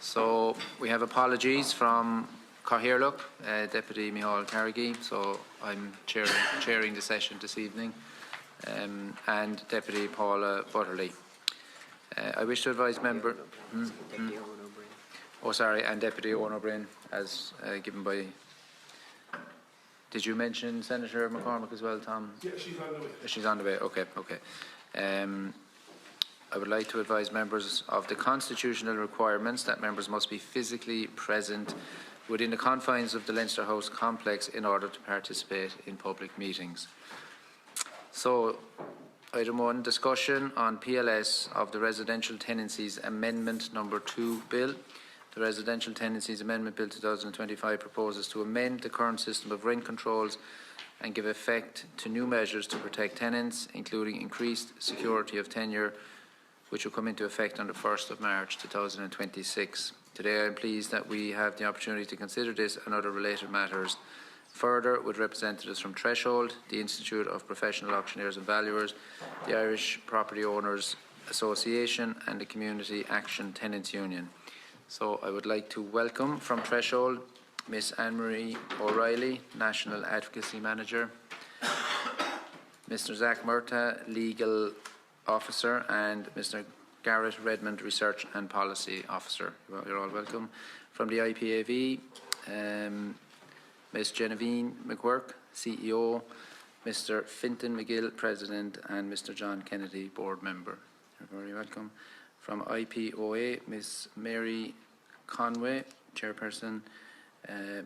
So we have apologies from Cathaoirleach, Deputy Micheál Carrigy, so I'm chairing the session this evening, and Deputy Paula Butterly. I wish to advise member... Oh, sorry, and Deputy Owen O'Brien, as given by... Did you mention Senator McCormick as well, Tom? Yeah, she's on the way. She's on the way, okay. I would like to advise members of the constitutional requirements that members must be physically present within the confines of the Leinster House complex in order to participate in public meetings. So, item 1, discussion on PLS of the Residential Tenancies Amendment Number 2 Bill. The Residential Tenancies Amendment Bill 2025 proposes to amend the current system of rent controls and give effect to new measures to protect tenants, including increased security of tenure, which will come into effect on the 1st of March 2026. Today I am pleased that we have the opportunity to consider this and other related matters further with representatives from Threshold, the Institute of Professional Auctioneers and Valuers, the Irish Property Owners Association and the Community Action Tenants Union. So I would like to welcome from Threshold Ms. Anne-Marie O'Reilly, National Advocacy Manager, Mr. Zach Murtagh, Legal Officer, and Mr. Garrett Redmond, Research and Policy Officer. You're all welcome. From the IPOA, Ms. Genevieve McGuirk, CEO, Mr. Fintan McGill, President, and Mr. John Kennedy, Board Member. You're very welcome. From IPOA, Ms. Mary Conway, Chairperson,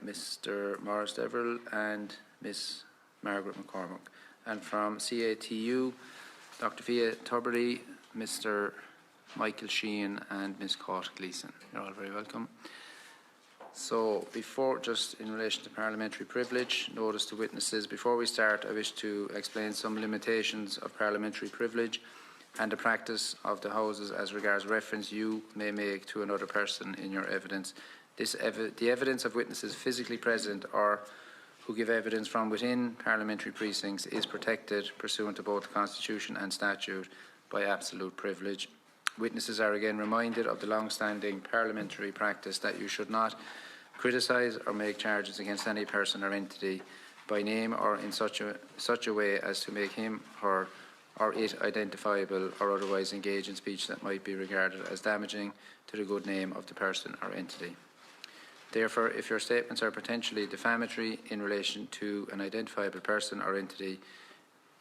Mr. Maurice Deverell, and Ms. Margaret McCormick. And from CATU, Dr. Fia Tuberty, Mr. Michael Sheehan, and Ms. Caught Gleeson. You're all very welcome. So, just in relation to parliamentary privilege, notice to witnesses, before we start, I wish to explain some limitations of parliamentary privilege and the practice of the Houses as regards reference you may make to another person in your evidence. The evidence of witnesses physically present or who give evidence from within parliamentary precincts is protected pursuant to both the Constitution and statute by absolute privilege. Witnesses are again reminded of the long-standing parliamentary practice that you should not criticise or make charges against any person or entity by name or in such a way as to make him, her or it identifiable or otherwise engage in speech that might be regarded as damaging to the good name of the person or entity. Therefore, if your statements are potentially defamatory in relation to an identifiable person or entity,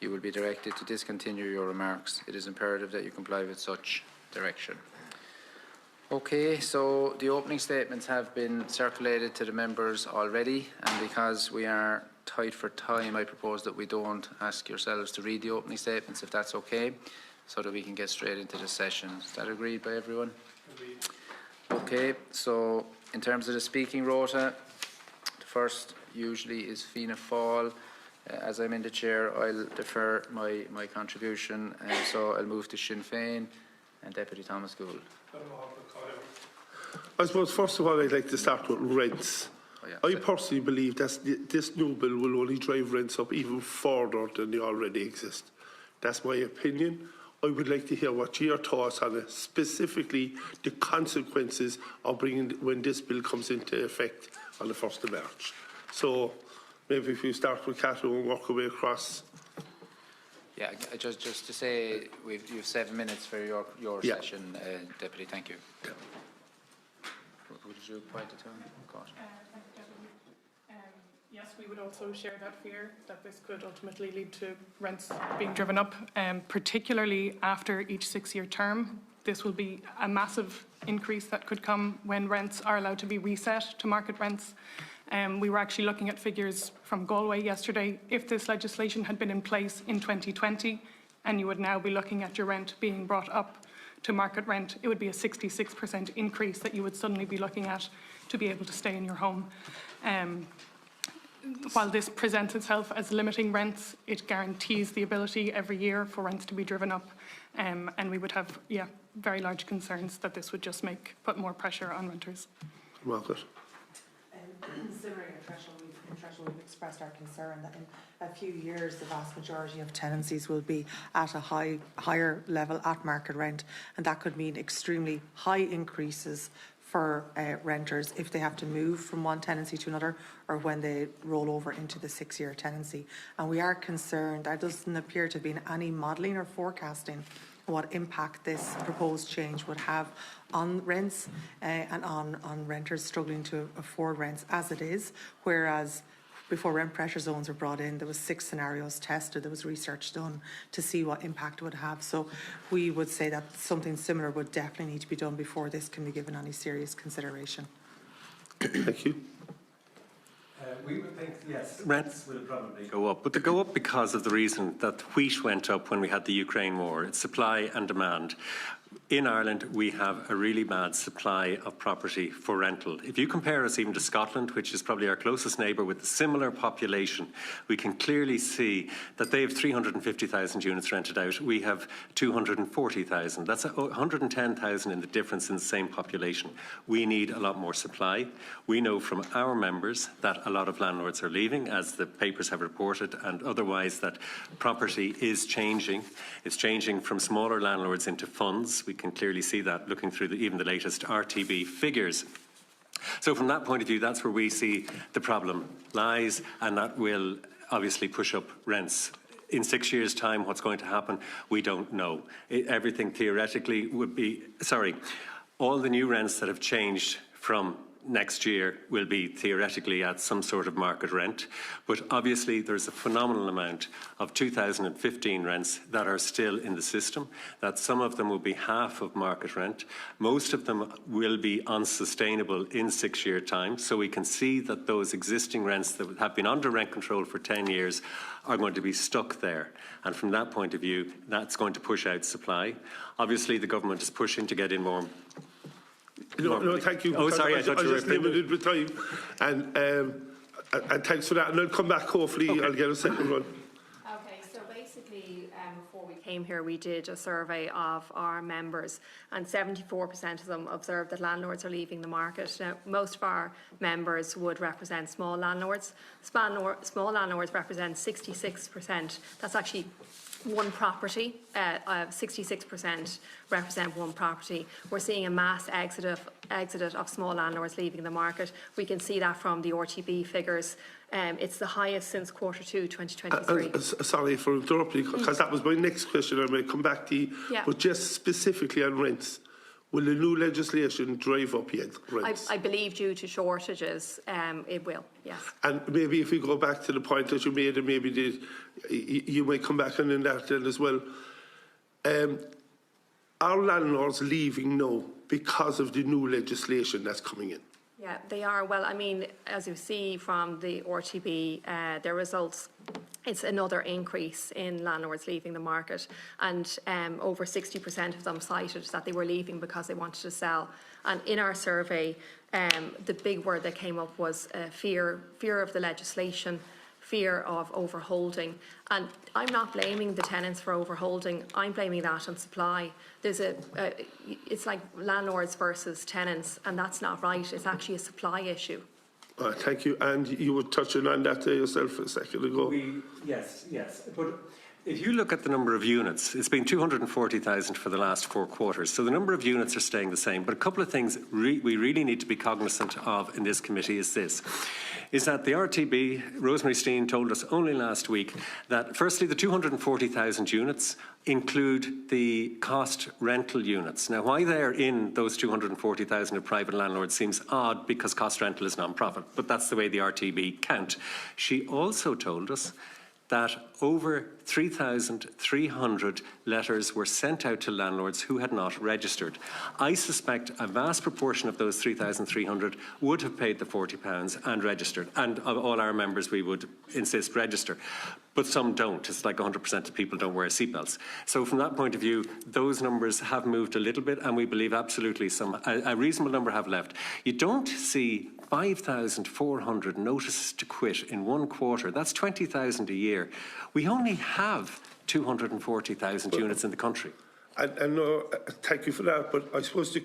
you will be directed to discontinue your remarks. It is imperative that you comply with such direction. Okay, so the opening statements have been circulated to the members already, and because we are tight for time, I propose that we don't ask yourselves to read the opening statements, if that's okay, so that we can get straight into the session. Is that agreed by everyone? Agreed. Okay, so in terms of the speaking rota, the first usually is Fianna Fáil. As I'm in the chair, I'll defer my contribution, so I'll move to Sinn Féin and Deputy Thomas Gould. I suppose, first of all, I'd like to start with rents. I personally believe that this new bill will only drive rents up even further than they already exist. That's my opinion. I would like to hear what your thoughts on it, specifically the consequences of bringing when this bill comes into effect on the 1st of March. So maybe if we start with Catherine and work our way across. Yeah, just to say, you have 7 minutes for your session, Deputy. Thank you. Yeah. Who did you point it to? Yes, we would also share that fear that this could ultimately lead to rents being driven up, particularly after each 6-year term. This will be a massive increase that could come when rents are allowed to be reset to market rents. We were actually looking at figures from Galway yesterday. If this legislation had been in place in 2020 and you would now be looking at your rent being brought up to market rent, it would be a 66% increase that you would suddenly be looking at to be able to stay in your home. While this presents itself as limiting rents, it guarantees the ability every year for rents to be driven up, and we would have very large concerns that this would just put more pressure on renters. Margaret. Considering in Threshold, we've expressed our concern that in a few years the vast majority of tenancies will be at a higher level at market rent, and that could mean extremely high increases for renters if they have to move from one tenancy to another or when they roll over into the 6-year tenancy. And we are concerned, there doesn't appear to have been any modelling or forecasting what impact this proposed change would have on rents and on renters struggling to afford rents as it is, whereas before rent pressure zones were brought in, there was 6 scenarios tested, there was research done to see what impact it would have. So we would say that something similar would definitely need to be done before this can be given any serious consideration. Thank you. We would think, yes, rents will probably go up, but they go up because of the reason that wheat went up when we had the Ukraine war. It's supply and demand. In Ireland, we have a really bad supply of property for rental. If you compare us even to Scotland, which is probably our closest neighbour with a similar population, we can clearly see that they have 350,000 units rented out. We have 240,000. That's 110,000 in the difference in the same population. We need a lot more supply. We know from our members that a lot of landlords are leaving, as the papers have reported, and otherwise that property is changing. It's changing from smaller landlords into funds. We can clearly see that looking through even the latest RTB figures. So from that point of view, that's where we see the problem lies, and that will obviously push up rents. In 6 years' time, what's going to happen, we don't know. Everything theoretically would be, all the new rents that have changed from next year will be theoretically at some sort of market rent, but obviously there's a phenomenal amount of 2015 rents that are still in the system, that some of them will be half of market rent. Most of them will be unsustainable in 6 year time, so we can see that those existing rents that have been under rent control for 10 years are going to be stuck there, and from that point of view that's going to push out supply. Obviously the government is pushing to get in more. No, thank you. Oh, sorry, I thought you were just limited with time, and thanks for that. And I'll come back. Hopefully, okay. I'll get a second run. Okay, so basically, before we came here, we did a survey of our members, and 74% of them observed that landlords are leaving the market. Now, most of our members would represent small landlords. Small landlords represent 66%. That's actually one property. 66% represent one property. We're seeing a mass exit of small landlords leaving the market. We can see that from the RTB figures. It's the highest since Q2 2023. Sorry for interrupting, because that was my next question. I might come back to you, but just specifically on rents. Will the new legislation drive up yet rents? I believe due to shortages, it will, yes. And maybe if we go back to the point that you made, and maybe you might come back on that then as well. Are landlords leaving now because of the new legislation that's coming in? Yeah, they are. Well, I mean, as you see from the RTB, their results, it's another increase in landlords leaving the market, and over 60% of them cited that they were leaving because they wanted to sell. And in our survey, the big word that came up was fear of the legislation, fear of overholding. And I'm not blaming the tenants for overholding, I'm blaming that on supply. There's it's like landlords versus tenants, and that's not right. It's actually a supply issue. Thank you. And you were touching on that yourself a second ago. Yes. But if you look at the number of units, it's been 240,000 for the last 4 quarters. So the number of units are staying the same. But a couple of things we really need to be cognizant of in this committee is this. Is that the RTB, Rosemary Steen told us only last week that firstly the 240,000 units include the cost rental units. Now why they're in those 240,000 of private landlords seems odd because cost rental is non-profit, but that's the way the RTB count. She also told us that over 3,300 letters were sent out to landlords who had not registered. I suspect a vast proportion of those 3,300 would have paid the £40 and registered, and of all our members we would insist register. But some don't. It's like 100% of people don't wear seatbelts. So from that point of view, those numbers have moved a little bit, and we believe absolutely a reasonable number have left. You don't see 5,400 notices to quit in 1 quarter. That's 20,000 a year. We only have 240,000 units in the country. And thank you for that. But I suppose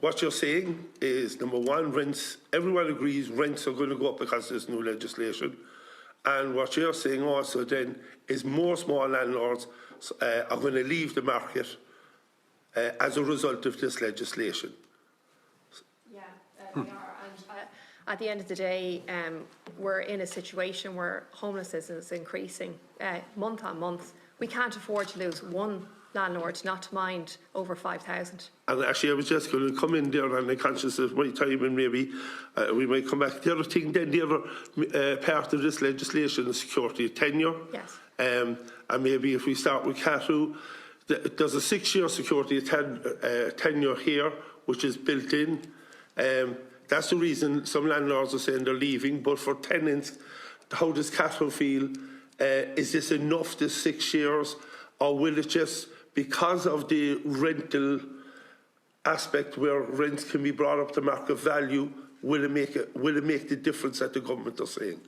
what you're saying is, number one, rents. Everyone agrees rents are going to go up because there's new legislation. And what you're saying also then is more small landlords are going to leave the market as a result of this legislation. they are. And at the end of the day, we're in a situation where homelessness is increasing month on month. We can't afford to lose one landlord, not to mind over 5,000. And actually, I was just going to come in there, and I'm conscious of my time, and maybe we might come back. The other thing, then, the other part of this legislation is security of tenure. Yes. And maybe if we start with Catu, there's a 6-year security of tenure here, which is built in. That's the reason some landlords are saying they're leaving. But for tenants, how does Catu feel? Is this enough, this 6 years, or will it just, because of the rental aspect where rents can be brought up to market value, will it make the difference that the government are saying?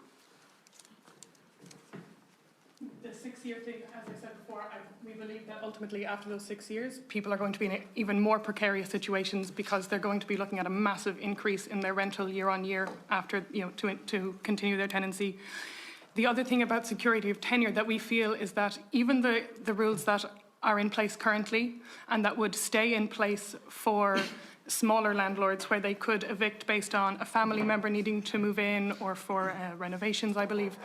The 6-year thing, as I said before, we believe that ultimately after those 6 years, people are going to be in even more precarious situations because they're going to be looking at a massive increase in their rental year on year after, to continue their tenancy. The other thing about security of tenure that we feel is that even the rules that are in place currently and that would stay in place for smaller landlords where they could evict based on a family member needing to move in or for renovations, I believe.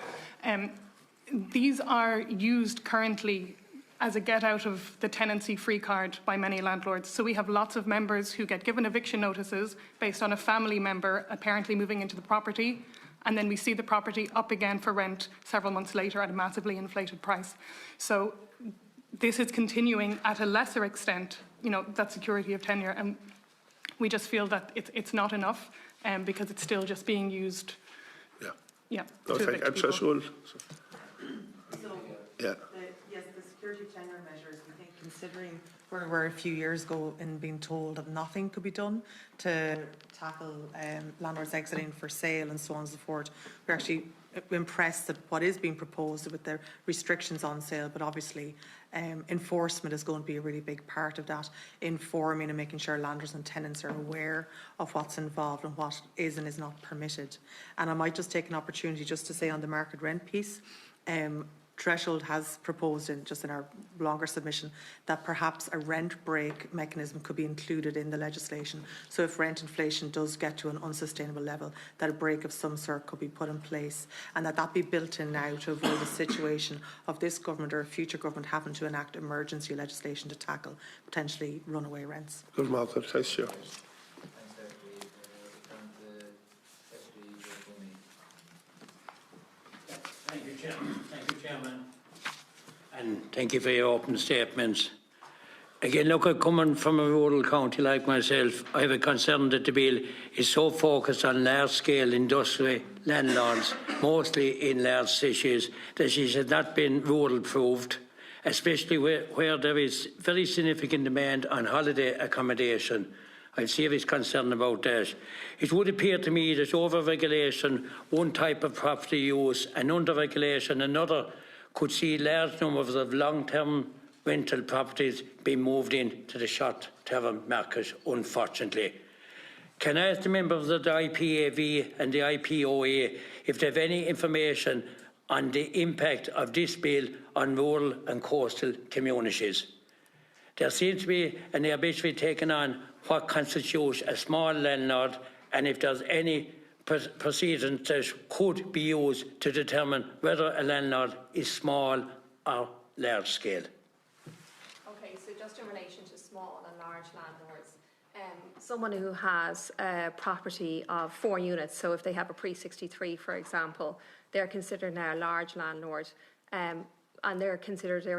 These are used currently as a get out of the tenancy free card by many landlords. So we have lots of members who get given eviction notices based on a family member apparently moving into the property, and then we see the property up again for rent several months later at a massively inflated price. So this is continuing at a lesser extent, that security of tenure, and we just feel that it's not enough because it's still just being used. Yeah. To I'm sure. So, Yeah. yes, the security of tenure measures, we think, considering where we were a few years ago in being told that nothing could be done to tackle landlords exiting for sale and so on and so forth, we're actually impressed at what is being proposed with the restrictions on sale, but obviously enforcement is going to be a really big part of that, informing and making sure landlords and tenants are aware of what's involved and what is and is not permitted. And I might just take an opportunity just to say on the market rent piece, Threshold has proposed in our longer submission that perhaps a rent break mechanism could be included in the legislation. So if rent inflation does get to an unsustainable level, that a break of some sort could be put in place, and that be built in now to avoid a situation of this government or a future government having to enact emergency legislation to tackle potentially runaway rents. Good, Malcolm. Thanks, Chair. Thank you, Chairman. And thank you for your open statements. Again, look, coming from a rural county like myself, I have a concern that the bill is so focused on large-scale industrial landlords, mostly in large cities, that it has not been rural-proofed, especially where there is very significant demand on holiday accommodation. I have serious concern about that. It would appear to me that over-regulation, one type of property use, and under-regulation, another, could see large numbers of long-term rental properties being moved into the short-term market, unfortunately. Can I ask the members of the IPAV and the IPOA if they have any information on the impact of this bill on rural and coastal communities? There seems to be an arbitrary taken on what constitutes a small landlord, and if there's any precedent that could be used to determine whether a landlord is small or large scale. Okay, so just in relation to small and large landlords, someone who has a property of 4 units, so if they have a pre-63, for example, they're considered now a large landlord, and they're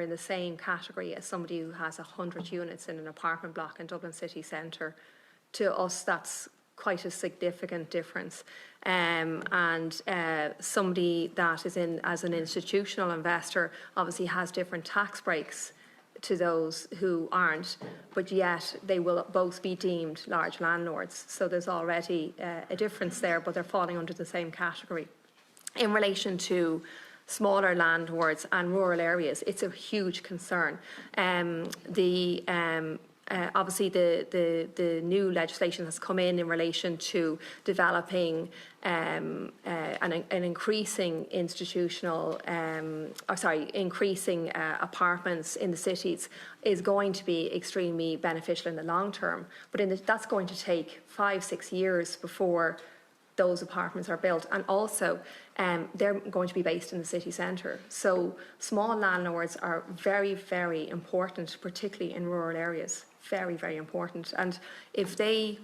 in the same category as somebody who has 100 units in an apartment block in Dublin city centre. To us, that's quite a significant difference. Somebody that is in as an institutional investor obviously has different tax breaks to those who aren't, but yet they will both be deemed large landlords. So there's already a difference there, but they're falling under the same category. In relation to smaller landlords and rural areas, it's a huge concern. obviously the new legislation has come in relation to developing an increasing institutional, increasing apartments in the cities is going to be extremely beneficial in the long term. But that's going to take 5-6 years before those apartments are built, and also they're going to be based in the city centre. So small landlords are very, very important, particularly in rural areas. Very, very important. And if they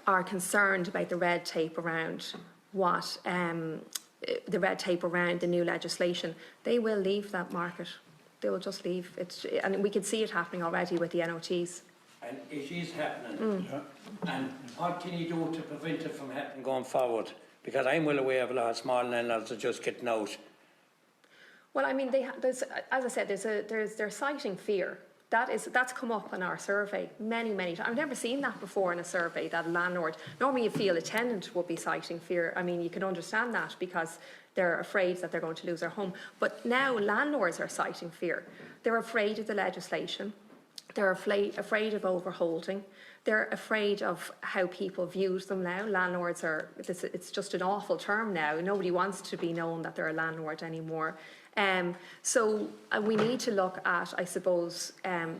are concerned about the red tape around the new legislation, they will leave that market. They will just leave. And we can see it happening already with the NOTs. And it is happening. And what can you do to prevent it from happening going forward? Because I'm well aware of a lot of small landlords are just getting out. Well, I mean, as I said, they're citing fear. That's come up in our survey many, many times. I've never seen that before in a survey, that a landlord, normally you feel a tenant would be citing fear. I mean, you can understand that because they're afraid that they're going to lose their home. But now landlords are citing fear. They're afraid of the legislation. They're afraid of overholding. They're afraid of how people view them now. Landlords it's just an awful term now. Nobody wants to be known that they're a landlord anymore. So we need to look at, I suppose,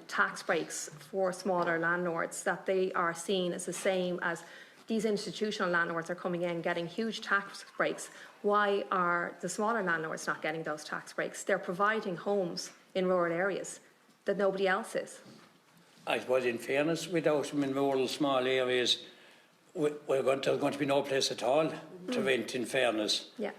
tax breaks for smaller landlords, that they are seen as the same as these institutional landlords are coming in getting huge tax breaks. Why are the smaller landlords not getting those tax breaks? They're providing homes in rural areas that nobody else is. I suppose, in fairness, without them in rural small areas, there's going to be no place at all to rent, in fairness. Yeah.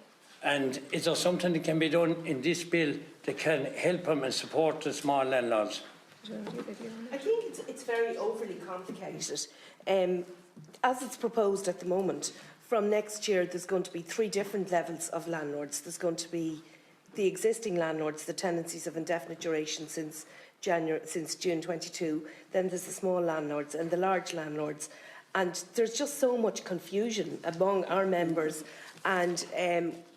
And is there something that can be done in this bill that can help them and support the small landlords? I think it's very overly complicated. As it's proposed at the moment, from next year there's going to be 3 different levels of landlords. There's going to be the existing landlords, the tenancies of indefinite duration since June 22. Then there's the small landlords and the large landlords. And there's just so much confusion among our members. And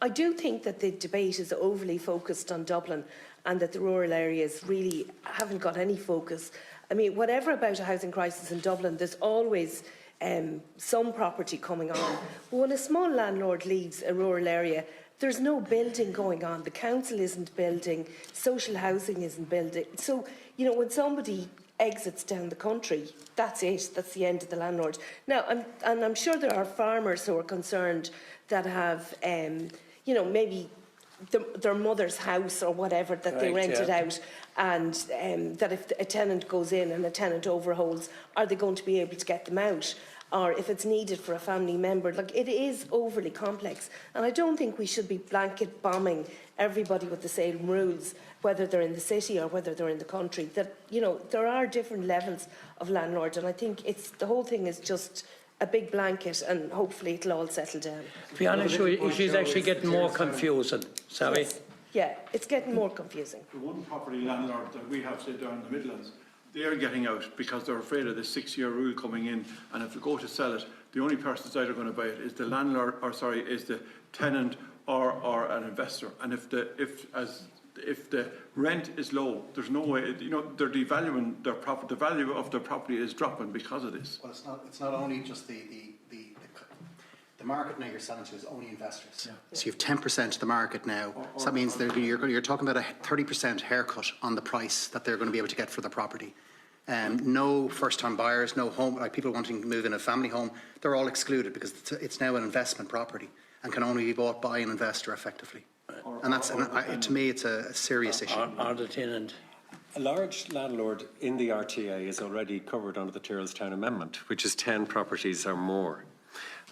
I do think that the debate is overly focused on Dublin and that the rural areas really haven't got any focus. I mean, whatever about a housing crisis in Dublin, there's always some property coming on. But when a small landlord leaves a rural area, there's no building going on. The council isn't building, social housing isn't building. So, you know, when somebody exits down the country, that's it. That's the end of the landlord. Now, I'm sure there are farmers who are concerned that have, you know, maybe their mother's house or whatever that they rented out, and that if a tenant goes in and a tenant overholds, are they going to be able to get them out? Or if it's needed for a family member. Like, it is overly complex. And I don't think we should be blanket bombing everybody with the same rules, whether they're in the city or whether they're in the country. That, you know, there are different levels of landlord, and I think the whole thing is just a big blanket, and hopefully it'll all settle down. To be honest, she's actually getting more confusing. Sorry. Yes. Yeah, it's getting more confusing. The one property landlord that we have, say, down in the Midlands, they're getting out because they're afraid of the 6-year rule coming in, and if they go to sell it, the only person that's either going to buy it is the landlord, is the tenant or an investor. And if the rent is low, there's no way, you know, they're devaluing their property. The value of their property is dropping because of this. Well, it's not only just the market now you're selling to is only investors. Yeah. So you have 10% of the market now. So that means that you're talking about a 30% haircut on the price that they're going to be able to get for the property. No first-time buyers, no home, like people wanting to move in a family home, they're all excluded because it's now an investment property and can only be bought by an investor effectively. To me, it's a serious issue. Or the tenant. A large landlord in the RTA is already covered under the Tyrrellstown Amendment, which is 10 properties or more.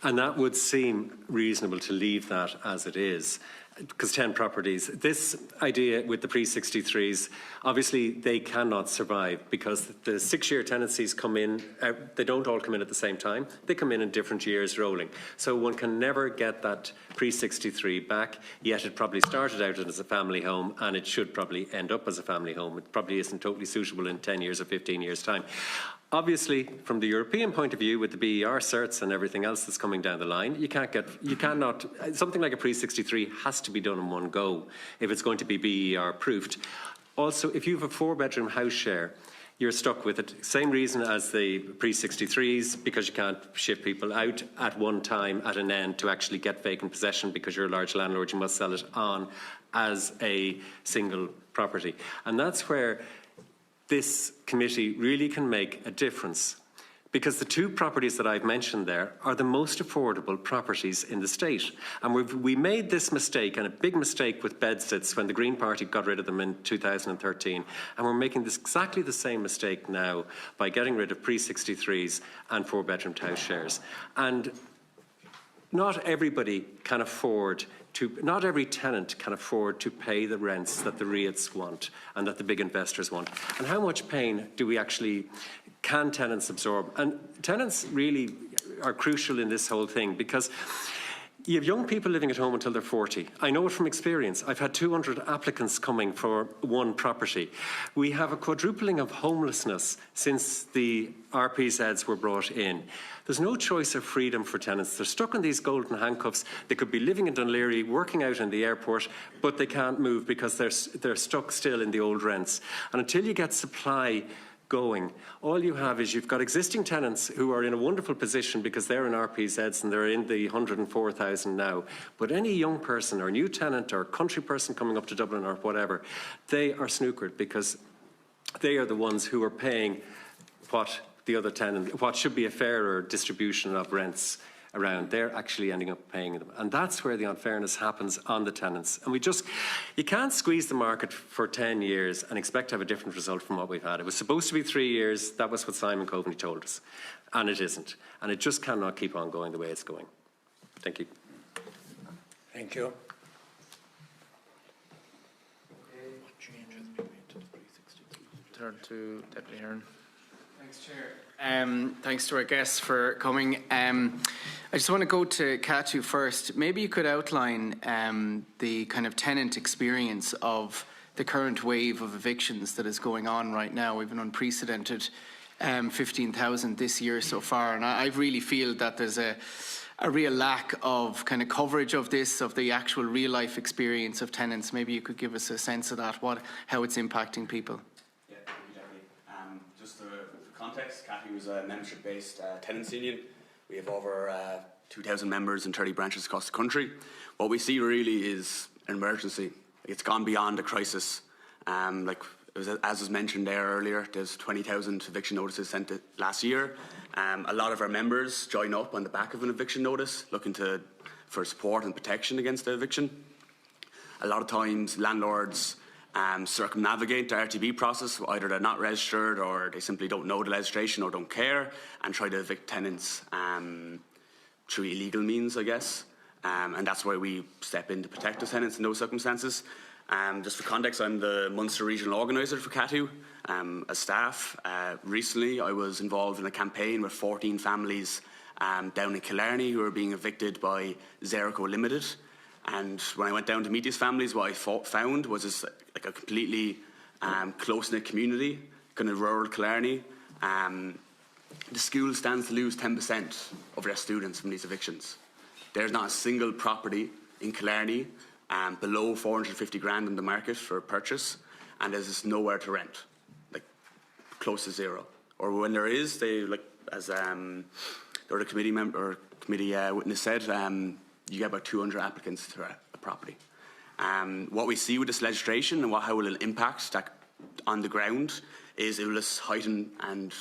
And that would seem reasonable to leave that as it is, because 10 properties. This idea with the pre-63s, obviously they cannot survive because the 6-year tenancies come in, they don't all come in at the same time. They come in different years rolling. So one can never get that pre-63 back, yet it probably started out as a family home and it should probably end up as a family home. It probably isn't totally suitable in 10 years or 15 years' time. Obviously, from the European point of view, with the BER certs and everything else that's coming down the line, you cannot, something like a pre-63 has to be done in one go if it's going to be BER proofed. Also, if you have a 4-bedroom house share, you're stuck with it. Same reason as the pre-63s, because you can't shift people out at one time at an end to actually get vacant possession because you're a large landlord, you must sell it on as a single property. And that's where this committee really can make a difference, because the two properties that I've mentioned there are the most affordable properties in the state. And we made this mistake, and a big mistake, with bedsits when the Green Party got rid of them in 2013. And we're making exactly the same mistake now by getting rid of pre-63s and four-bedroom house shares. And not everybody can afford not every tenant can afford to pay the rents that the REITs want and that the big investors want. And how much pain can tenants absorb? And tenants really are crucial in this whole thing, because you have young people living at home until they're 40. I know it from experience. I've had 200 applicants coming for one property. We have a quadrupling of homelessness since the RPZs were brought in. There's no choice of freedom for tenants. They're stuck in these golden handcuffs. They could be living in Dunleary, working out in the airport, but they can't move because they're stuck still in the old rents. And until you get supply going, all you have is you've got existing tenants who are in a wonderful position because they're in RPZs and they're in the 104,000 now. But any young person or new tenant or country person coming up to Dublin or whatever, they are snookered because they are the ones who are paying what should be a fairer distribution of rents around. They're actually ending up paying them. And that's where the unfairness happens on the tenants. And you can't squeeze the market for 10 years and expect to have a different result from what we've had. It was supposed to be 3 years. That was what Simon Coveney told us. And it isn't. And it just cannot keep on going the way it's going. Thank you. Thank you. Turn to Deputy Hearn. Thanks, Chair. Thanks to our guests for coming. I just want to go to Katu first. Maybe you could outline the kind of tenant experience of the current wave of evictions that is going on right now. We've an unprecedented 15,000 this year so far, and I really feel that there's a real lack of kind of coverage of this, of the actual real life experience of tenants. Maybe you could give us a sense of that, how it's impacting people. Yeah, definitely. Just for context, CATU is a membership-based tenants union. We have over 2,000 members in 30 branches across the country. What we see really is an emergency. It's gone beyond a crisis. As was mentioned there earlier, there's 20,000 eviction notices sent last year. A lot of our members join up on the back of an eviction notice, looking for support and protection against the eviction. A lot of times, landlords circumnavigate the RTB process. Either they're not registered, or they simply don't know the legislation or don't care, and try to evict tenants through illegal means, I guess. And that's why we step in to protect the tenants in those circumstances. Just for context, I'm the Munster Regional Organiser for CATU. As staff, recently I was involved in a campaign with 14 families down in Killarney who are being evicted by Zerco Limited. And when I went down to meet these families, what I found was like a completely close-knit community, kind of rural Killarney. The school stands to lose 10% of their students from these evictions. There's not a single property in Killarney below 450 grand in the market for purchase, and there's just nowhere to rent, like close to zero. Or when there is, they, like as the committee member or committee witness said, you get about 200 applicants to a property. What we see with this legislation and how it will impact that on the ground is it will just heighten and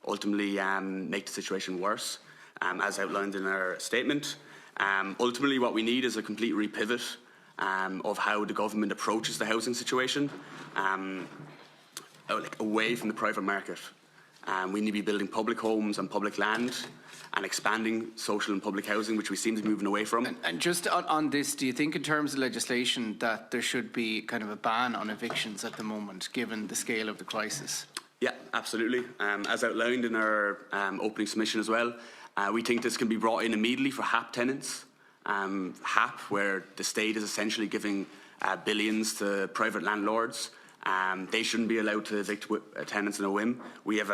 ultimately make the situation worse, as outlined in our statement. Ultimately, what we need is a complete repivot of how the government approaches the housing situation, away from the private market. We need to be building public homes and public land and expanding social and public housing, which we seem to be moving away from. And just on this, do you think in terms of legislation that there should be kind of a ban on evictions at the moment, given the scale of the crisis? Yeah, absolutely. As outlined in our opening submission as well, we think this can be brought in immediately for HAP tenants. HAP, where the state is essentially giving billions to private landlords. They shouldn't be allowed to evict tenants in a whim. We have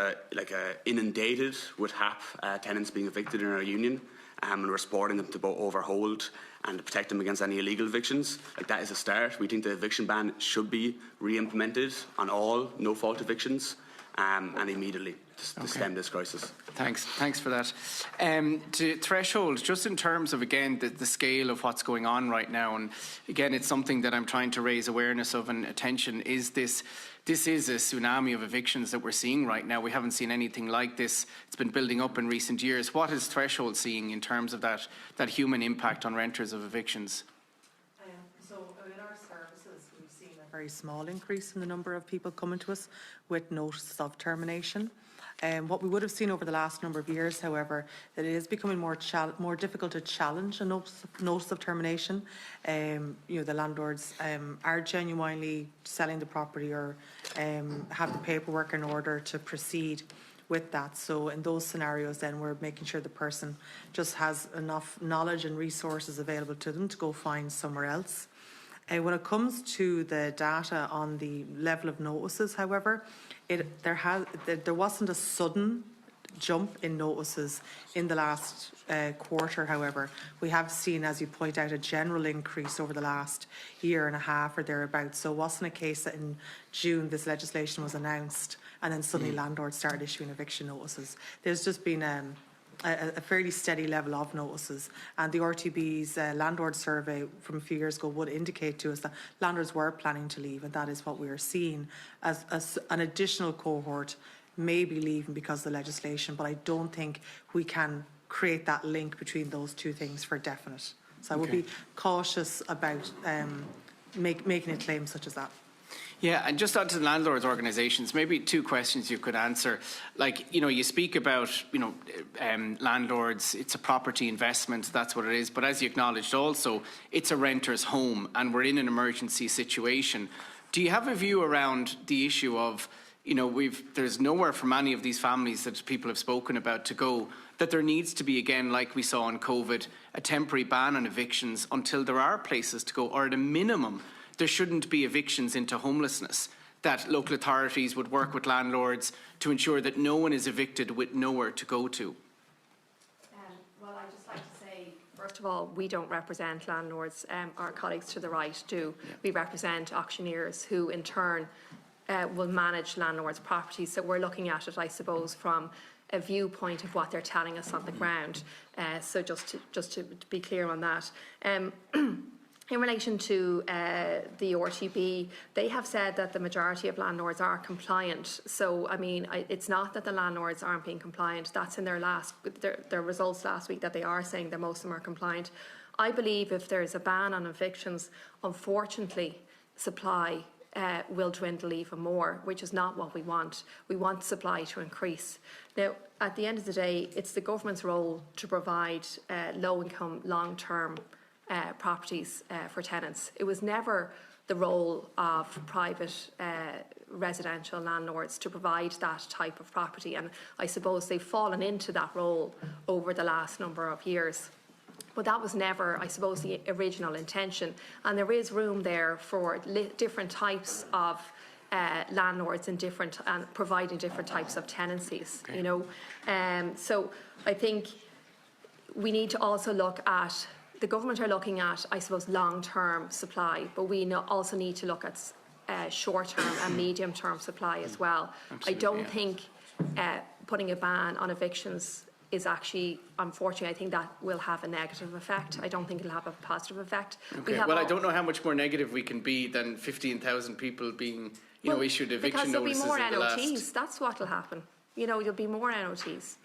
inundated with HAP tenants being evicted in our union, and we're supporting them to both overhold and to protect them against any illegal evictions. That is a start. We think the eviction ban should be re-implemented on all no-fault evictions. and immediately to stem this crisis. Thanks for that. To threshold, just in terms of, again, the scale of what's going on right now, and again, it's something that I'm trying to raise awareness of and attention, is this is a tsunami of evictions that we're seeing right now. We haven't seen anything like this. It's been building up in recent years. What is Threshold seeing in terms of that human impact on renters of evictions? So in our services, we've seen a very small increase in the number of people coming to us with notices of termination. What we would have seen over the last number of years, however, that it is becoming more difficult to challenge a notice of termination. The landlords are genuinely selling the property or have the paperwork in order to proceed with that. So in those scenarios, then we're making sure the person just has enough knowledge and resources available to them to go find somewhere else. When it comes to the data on the level of notices, however, there wasn't a sudden jump in notices in the last quarter. However, we have seen, as you point out, a general increase over the last year and a half or thereabouts. So it wasn't a case that in June this legislation was announced and then suddenly landlords started issuing eviction notices. There's just been a fairly steady level of notices, and the RTB's landlord survey from a few years ago would indicate to us that landlords were planning to leave, and that is what we are seeing as an additional cohort may be leaving because of the legislation, but I don't think we can create that link between those two things for definite. So I would be cautious about making a claim such as that. Yeah, and just onto the landlords' organisations, maybe two questions you could answer. Like, you speak about, landlords, it's a property investment, that's what it is. But as you acknowledged also, it's a renter's home and we're in an emergency situation. Do you have a view around the issue of, there's nowhere for many of these families that people have spoken about to go, that there needs to be, again, like we saw in COVID, a temporary ban on evictions until there are places to go, or at a minimum, there shouldn't be evictions into homelessness, that local authorities would work with landlords to ensure that no one is evicted with nowhere to go to? Well, I'd just like to say, first of all, we don't represent landlords. Our colleagues to the right do. Yeah. We represent auctioneers who, in turn, will manage landlords' properties. So we're looking at it, I suppose, from a viewpoint of what they're telling us on the ground. So just to be clear on that. In relation to the RTB, they have said that the majority of landlords are compliant. So, it's not that the landlords aren't being compliant. That's in their results last week, that they are saying that most of them are compliant. I believe if there's a ban on evictions, unfortunately, supply will dwindle even more, which is not what we want. We want supply to increase. Now, at the end of the day, it's the government's role to provide low-income, long-term properties for tenants. It was never the role of private residential landlords to provide that type of property, and I suppose they've fallen into that role over the last number of years. But that was never, I suppose, the original intention, and there is room there for different types of landlords and providing different types of tenancies. Okay. So I think we need to also look at. The government are looking at, I suppose, long-term supply, but we also need to look at short-term and medium-term supply as well. Absolutely, I don't think putting a ban on evictions is actually, unfortunately, I think that will have a negative effect. I don't think it'll have a positive effect. Okay. Well, I don't know how much more negative we can be than 15,000 people being, issued eviction notices in the last. Because there'll be more NOTs. That's what'll happen. There'll be more NOTs.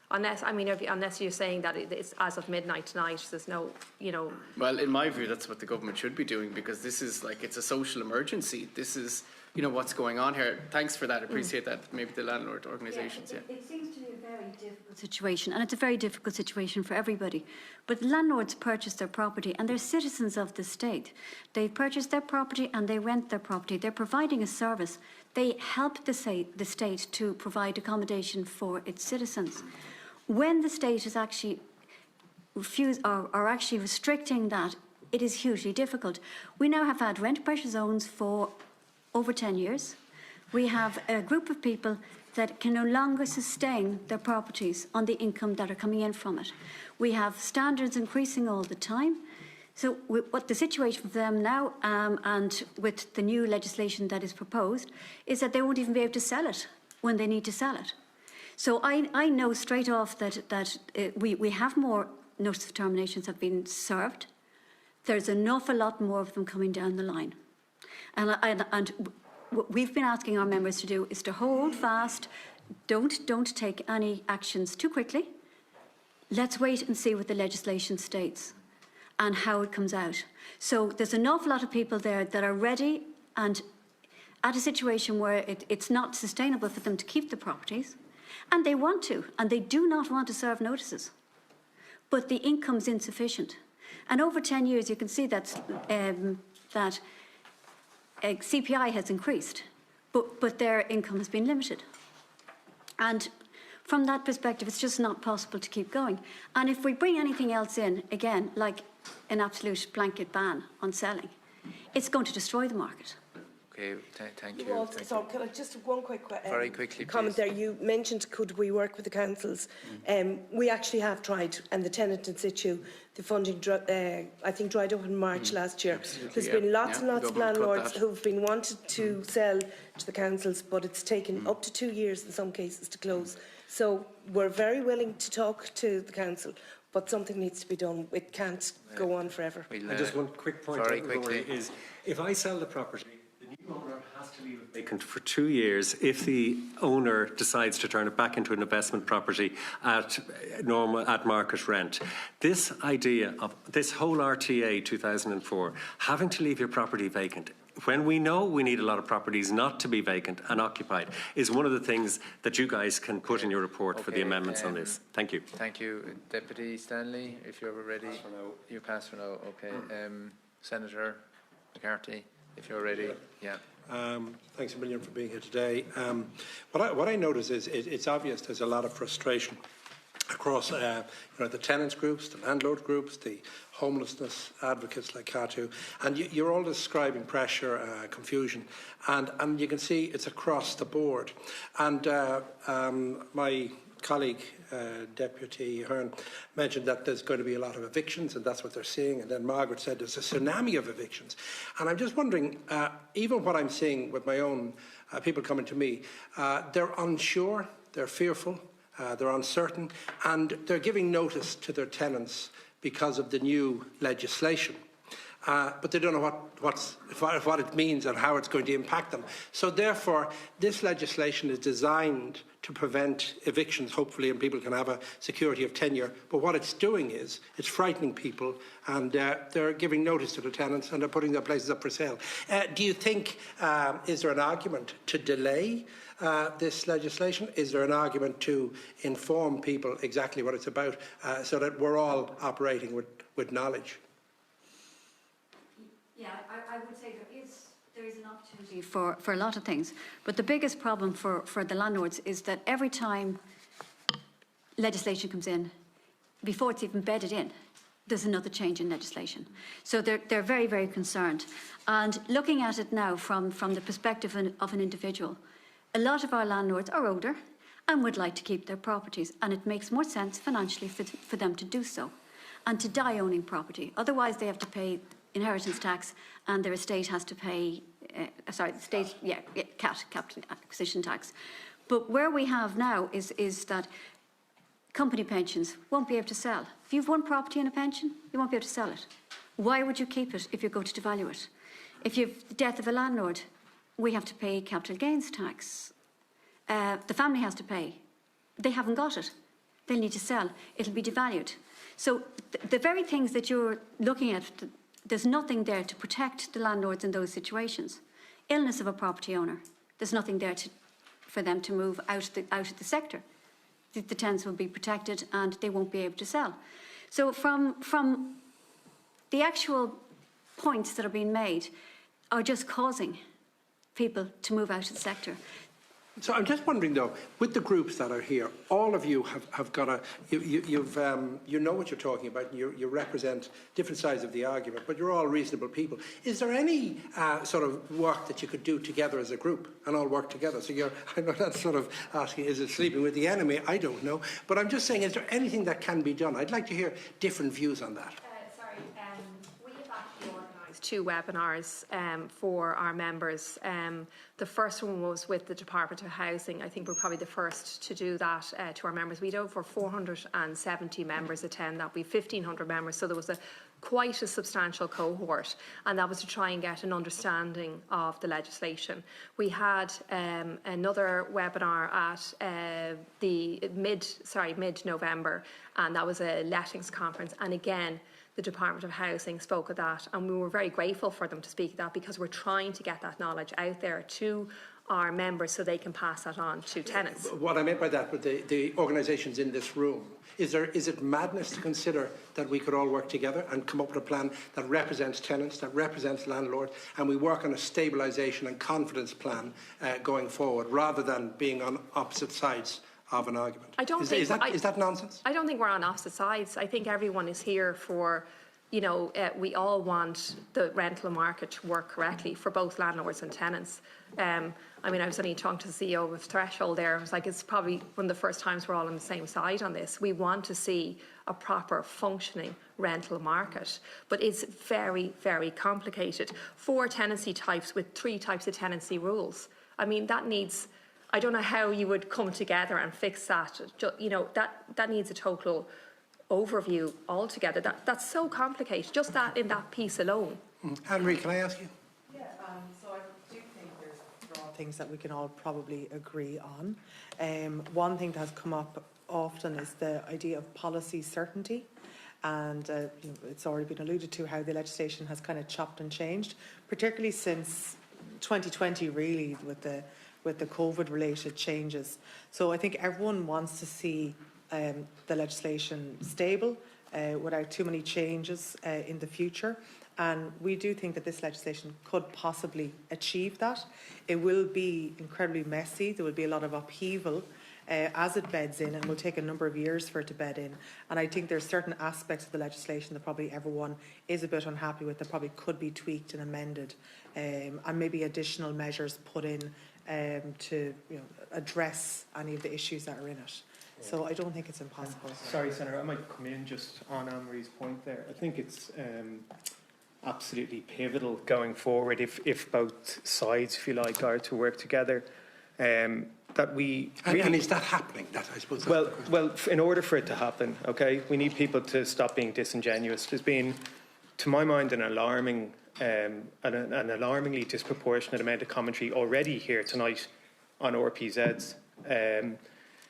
Unless you're saying that it's as of midnight tonight, there's no, Well, in my view, that's what the government should be doing, because this is it's a social emergency. This is, what's going on here. Thanks for that. I appreciate that. Maybe the landlord organisations, It seems to be a very difficult situation, and it's a very difficult situation for everybody. But landlords purchase their property, and they're citizens of the state. They purchase their property and they rent their property. They're providing a service. They help the state to provide accommodation for its citizens. When the state is actually actually restricting that, it is hugely difficult. We now have had rent pressure zones for over 10 years. We have a group of people that can no longer sustain their properties on the income that are coming in from it. We have standards increasing all the time. So what the situation for them now, and with the new legislation that is proposed, is that they won't even be able to sell it when they need to sell it. So I know straight off that we have more notice of terminations have been served. There's an awful lot more of them coming down the line. And what we've been asking our members to do is to hold fast, don't take any actions too quickly. Let's wait and see what the legislation states and how it comes out. So there's an awful lot of people there that are ready and at a situation where it's not sustainable for them to keep the properties, and they want to, and they do not want to serve notices. But the income's insufficient. And over 10 years, you can see that CPI has increased, but their income has been limited. And from that perspective, it's just not possible to keep going. And if we bring anything else in, again, like an absolute blanket ban on selling, it's going to destroy the market. Okay, thank you. So can I just have one quick Very quickly, comment please. there? You mentioned could we work with the councils? We actually have tried, and the tenant in situ, the funding, I think, dried up in March last year. There's been lots and lots of landlords who've been wanted to sell to the councils, but it's taken up to 2 years in some cases to close. So we're very willing to talk to the council, but something needs to be done. It can't go on forever. Just one quick point very quickly is, if I sell the property, the new owner has to leave it vacant for 2 years if the owner decides to turn it back into an investment property at market rent. This idea of this whole RTA 2004 having to leave your property vacant, when we know we need a lot of properties not to be vacant and occupied, is one of the things that you guys can put in your report for the amendments on this. Thank you. Thank you. Deputy Stanley, if you're ready. You pass for now. Okay. Senator McCarthy, if you're ready. Yeah. Thanks a million for being here today. What I notice is it's obvious there's a lot of frustration across the tenants groups, the landlord groups, the homelessness advocates like Katu, and you're all describing pressure, confusion, and you can see it's across the board. And my colleague, Deputy Hearn, mentioned that there's going to be a lot of evictions, and that's what they're seeing. And then Margaret said there's a tsunami of evictions. And I'm just wondering, even what I'm seeing with my own people coming to me, they're unsure, they're fearful, they're uncertain, and they're giving notice to their tenants because of the new legislation. But they don't know what it means and how it's going to impact them. So therefore, this legislation is designed to prevent evictions, hopefully, and people can have a security of tenure. But what it's doing is it's frightening people, and they're giving notice to the tenants, and they're putting their places up for sale. Do you think, is there an argument to delay this legislation? Is there an argument to inform people exactly what it's about so that we're all operating with knowledge? Yeah, I would say there is an opportunity for a lot of things. But the biggest problem for the landlords is that every time legislation comes in, before it's even bedded in, there's another change in legislation. So they're very, very concerned. And looking at it now from the perspective of an individual, a lot of our landlords are older and would like to keep their properties, and it makes more sense financially for them to do so and to die owning property. Otherwise, they have to pay inheritance tax, and their estate has to pay, capital acquisition tax. But where we have now is that company pensions won't be able to sell. If you've one property and a pension, you won't be able to sell it. Why would you keep it if you're going to devalue it? If you've the death of a landlord, we have to pay capital gains tax. The family has to pay. They haven't got it. They'll need to sell. It'll be devalued. So the very things that you're looking at, there's nothing there to protect the landlords in those situations. Illness of a property owner, there's nothing there for them to move out of the sector. The tenants will be protected and they won't be able to sell. So from the actual points that are being made are just causing people to move out of the sector. So I'm just wondering, though, with the groups that are here, all of you have got you know what you're talking about, and you represent different sides of the argument, but you're all reasonable people. Is there any sort of work that you could do together as a group and all work together? So I know that's sort of asking, is it sleeping with the enemy? I don't know. But I'm just saying, is there anything that can be done? I'd like to hear different views on that. We have actually organised 2 webinars for our members. The first one was with the Department of Housing. I think we're probably the first to do that to our members. We had over 470 members attend that. We have 1,500 members, so there was quite a substantial cohort, and that was to try and get an understanding of the legislation. We had another webinar at mid-November, and that was a lettings conference, and again the Department of Housing spoke of that, and we were very grateful for them to speak of that, because we're trying to get that knowledge out there to our members so they can pass that on to tenants. What I meant by that, with the organisations in this room, is it madness to consider that we could all work together and come up with a plan that represents tenants, that represents landlords, and we work on a stabilisation and confidence plan going forward, rather than being on opposite sides of an argument? Is that nonsense? I don't think we're on opposite sides. I think everyone is here for, we all want the rental market to work correctly for both landlords and tenants. I was only talking to the CEO of Threshold there. I was like, it's probably one of the first times we're all on the same side on this. We want to see a proper functioning rental market, but it's very, very complicated. 4 tenancy types with 3 types of tenancy rules. That needs, I don't know how you would come together and fix that. That needs a total overview altogether. That's so complicated, just that in that piece alone. Anne-Marie, can I ask you? Yeah, so I do think there's broad things that we can all probably agree on. One thing that has come up often is the idea of policy certainty. And it's already been alluded to how the legislation has kind of chopped and changed, particularly since 2020, really, with the COVID-related changes. So I think everyone wants to see the legislation stable without too many changes in the future. And we do think that this legislation could possibly achieve that. It will be incredibly messy. There will be a lot of upheaval as it beds in, and it will take a number of years for it to bed in. And I think there's certain aspects of the legislation that probably everyone is a bit unhappy with, that probably could be tweaked and amended, and maybe additional measures put in to address any of the issues that are in it. So I don't think it's impossible. Sorry, Senator, I might come in just on Anne-Marie's point there. I think it's absolutely pivotal going forward, if both sides, if you like, are to work together. That we really, and is that happening? That, I suppose. Well, in order for it to happen, okay, we need people to stop being disingenuous. There's been, to my mind, an alarmingly disproportionate amount of commentary already here tonight on RPZs.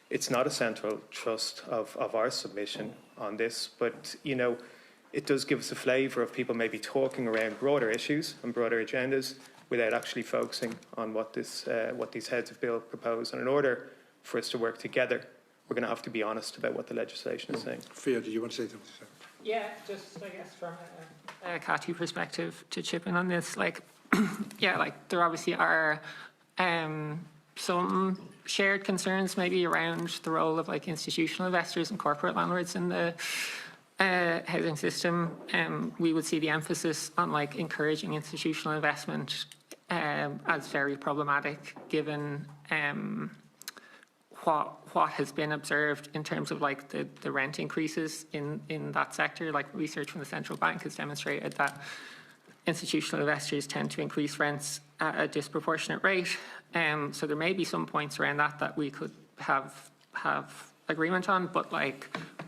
It's not a central thrust of our submission on this, but it does give us a flavour of people maybe talking around broader issues and broader agendas without actually focusing on what these heads of bill propose. And in order for us to work together, we're going to have to be honest about what the legislation is saying. Fia, do you want to say something? Yeah, just I guess from a CATU perspective to chip in on this, there obviously are some shared concerns maybe around the role of institutional investors and corporate landlords in the housing system. We would see the emphasis on encouraging institutional investment as very problematic, given what has been observed in terms of the rent increases in that sector. Research from the central bank has demonstrated that institutional investors tend to increase rents at a disproportionate rate. So there may be some points around that we could have agreement on, but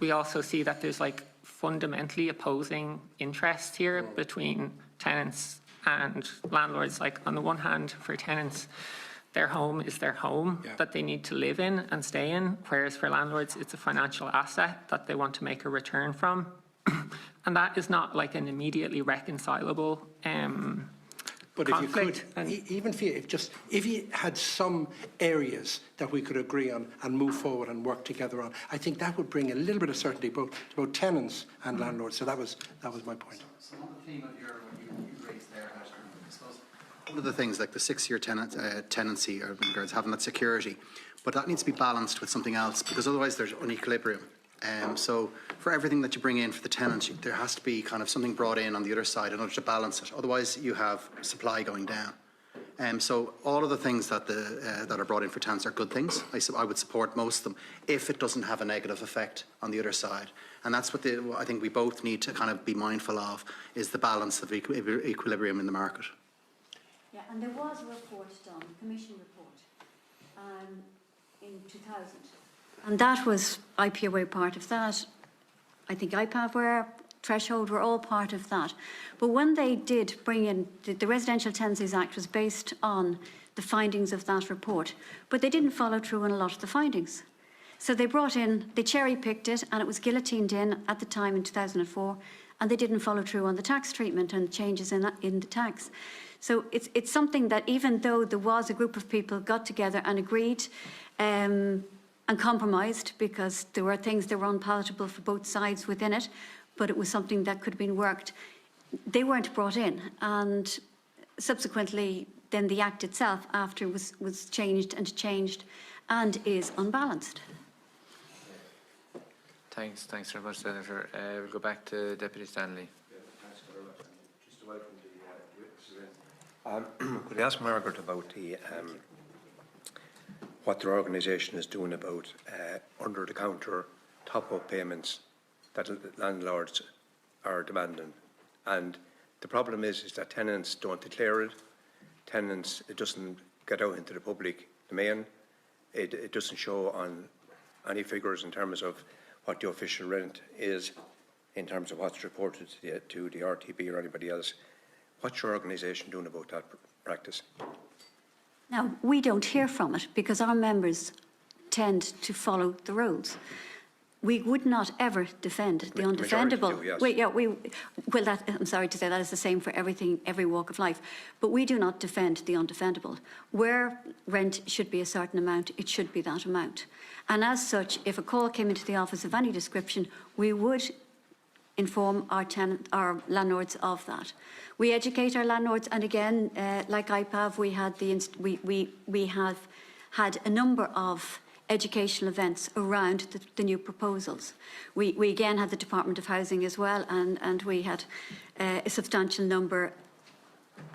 we also see that there's fundamentally opposing interests here between tenants and landlords. On the one hand, for tenants, their home is their home that they need to live in and stay in, whereas for landlords, it's a financial asset that they want to make a return from. And that is not an immediately reconcilable but conflict. If you could, even if you had some areas that we could agree on and move forward and work together on, I think that would bring a little bit of certainty both to both tenants and landlords. So that was my point. So on the theme of what you raised there, I suppose one of the things the 6-year tenancy or regards having that security, but that needs to be balanced with something else, because otherwise there's unequilibrium. So for everything that you bring in for the tenants, there has to be kind of something brought in on the other side in order to balance it. Otherwise, you have supply going down. So all of the things that that are brought in for tenants are good things. I would support most of them if it doesn't have a negative effect on the other side. And that's what I think we both need to kind of be mindful of, is the balance of equilibrium in the market. Yeah, and there was a report done, commission report, in 2000. And that was IPOA part of that. I think IPOA, Threshold were all part of that. But when they did bring in, the Residential Tenancies Act was based on the findings of that report, but they didn't follow through on a lot of the findings. So they brought in, they cherry-picked it, and it was guillotined in at the time in 2004, and they didn't follow through on the tax treatment and changes in the tax. So it's something that even though there was a group of people got together and agreed and compromised, because there were things that were unpalatable for both sides within it, but it was something that could have been worked, they weren't brought in. And subsequently, then the Act itself after was changed and is unbalanced. Thanks very much, Senator. We'll go back to Deputy Stanley. Thanks very much. Just to welcome the witnesses in. Could I ask Margaret about what their organisation is doing about under-the-counter top-up payments that landlords are demanding? And the problem is that tenants don't declare it. Tenants, it doesn't get out into the public domain. It doesn't show on any figures in terms of what the official rent is, in terms of what's reported to the RTB or anybody else. What's your organisation doing about that practice? Now, we don't hear from it because our members tend to follow the rules. We would not ever defend the undefendable. Do, yes. Wait, yeah, I'm sorry to say that is the same for everything, every walk of life. But we do not defend the undefendable. Where rent should be a certain amount, it should be that amount. And as such, if a call came into the office of any description, we would inform our landlords of that. We educate our landlords, and again, like IPAV, we have had a number of educational events around the new proposals. We again had the Department of Housing as well, and we had a substantial number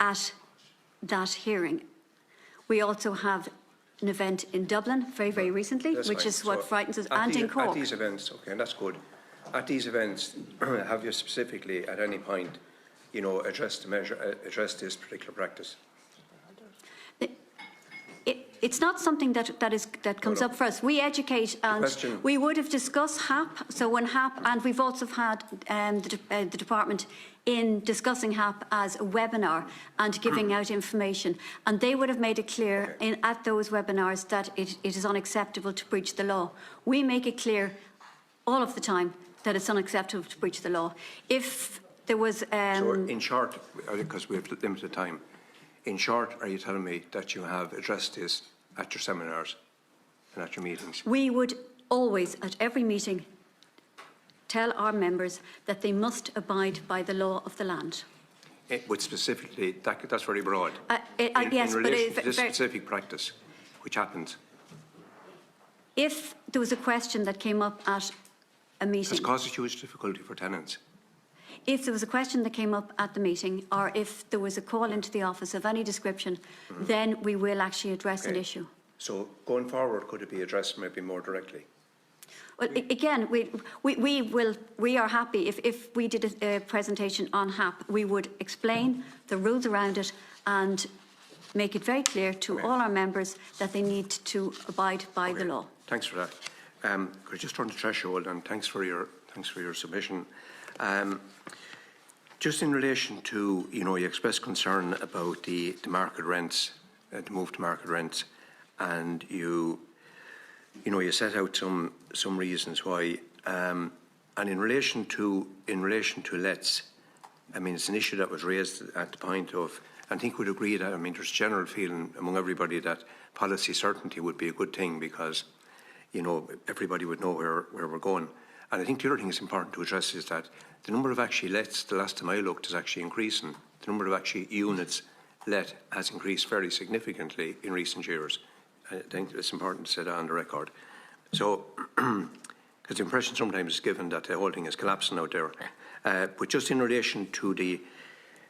at that hearing. We also have an event in Dublin very recently, which is what frightens us, and in Cork. At these events, okay, and that's good. At these events, have you specifically at any point, addressed this particular practice? It's not something that comes up for us. We educate, and we would have discussed HAP. So when HAP, and we've also had the department in discussing HAP as a webinar and giving out information, and they would have made it clear at those webinars that it is unacceptable to breach the law. We make it clear all of the time that it's unacceptable to breach the law. If there was... So in short, because we have limited time, in short, are you telling me that you have addressed this at your seminars and at your meetings? We would always, at every meeting, tell our members that they must abide by the law of the land. But specifically, that's very broad. Yes, in relation to this specific practice, which happens. If there was a question that came up at a meeting... Has caused a huge difficulty for tenants. If there was a question that came up at the meeting, or if there was a call into the office of any description, then we will actually address an issue. So going forward, could it be addressed maybe more directly? Well, again, we are happy if we did a presentation on HAP, we would explain the rules around it and make it very clear to all our members that they need to abide by the law. Thanks for that. Could I just turn to threshold, and thanks for your submission. Just in relation to, you expressed concern about the market rents, the move to market rents, and you set out some reasons why. And in relation to lets, I mean, it's an issue that was raised at the point of, I think we'd agree that, I mean, there's a general feeling among everybody that policy certainty would be a good thing because, everybody would know where we're going. And I think the other thing that's important to address is that the number of actually lets, the last time I looked, is actually increasing. The number of actually units let has increased very significantly in recent years. I think it's important to say that on the record. So, because the impression sometimes is given that the whole thing is collapsing out there. But just in relation to the,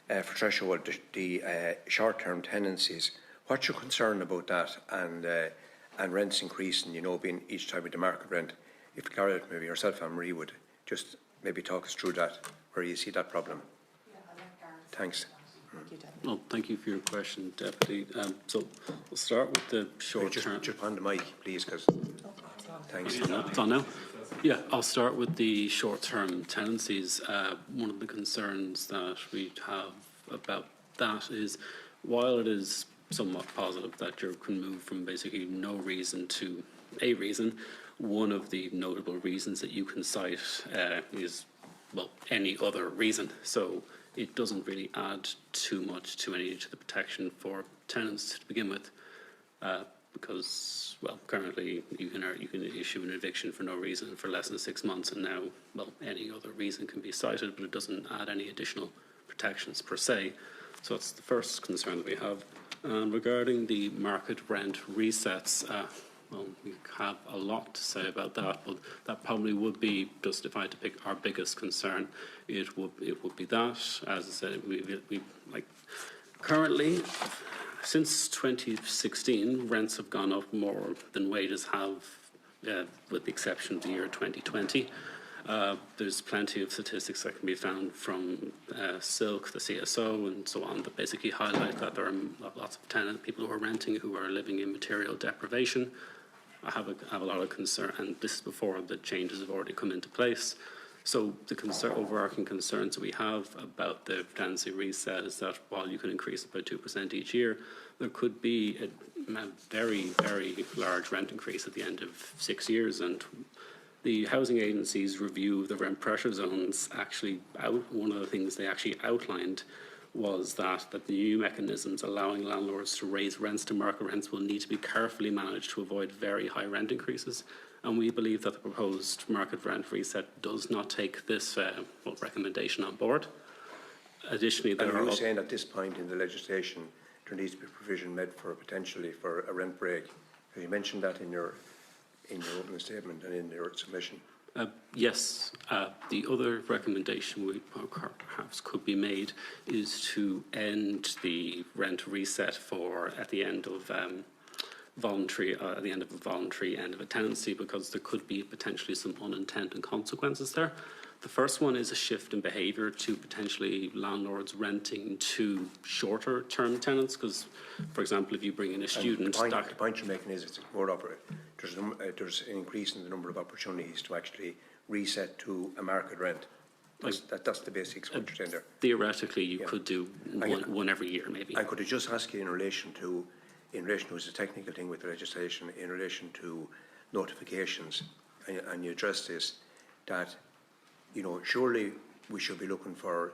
for threshold, the short-term tenancies, what's your concern about that and rents increasing, being each time with the market rent? If Garrett, maybe yourself, Anne-Marie, would just maybe talk us through that, where you see that problem. Thanks. Thank you, Deputy. Well, thank you for your question, Deputy. So we'll start with the short term. Just on the mic, please, because thanks. It's on now. Yeah, I'll start with the short-term tenancies. One of the concerns that we have about that is, while it is somewhat positive that you can move from basically no reason to a reason, one of the notable reasons that you can cite is, well, any other reason. So it doesn't really add too much to the protection for tenants to begin with, because, well, currently you can issue an eviction for no reason for less than 6 months, and now, well, any other reason can be cited, but it doesn't add any additional protections per se. So that's the first concern that we have. Regarding the market rent resets, well, we have a lot to say about that, but that probably would be, just if I had to pick our biggest concern, it would be that. As I said, we like currently, since 2016, rents have gone up more than wages have, with the exception of the year 2020. There's plenty of statistics that can be found from Silk, the CSO, and so on, that basically highlight that there are lots of people who are renting who are living in material deprivation. I have a lot of concern, and this is before the changes have already come into place. So the overarching concerns that we have about the tenancy reset is that while you can increase it by 2% each year, there could be a very, very large rent increase at the end of 6 years. And the housing agency's review of the rent pressure zones one of the things they actually outlined was that the new mechanisms allowing landlords to raise rents to market rents will need to be carefully managed to avoid very high rent increases. And we believe that the proposed market rent reset does not take this recommendation on board. Additionally, are you saying at this point in the legislation there needs to be provision made for potentially for a rent break? Have you mentioned that in your opening statement and in your submission? Yes. The other recommendation we perhaps could be made is to end the rent reset at the end of a voluntary end of a tenancy, because there could be potentially some unintended consequences there. The first one is a shift in behaviour to potentially landlords renting to shorter term tenants, because, for example, if you bring in a student... The point you're making is it's more there's an increase in the number of opportunities to actually reset to a market rent. That's the basics of what you're saying there. Theoretically, you could do one every year, maybe. I could I just ask you in relation to it's a technical thing with the legislation, in relation to notifications, and you addressed this, that, surely we should be looking for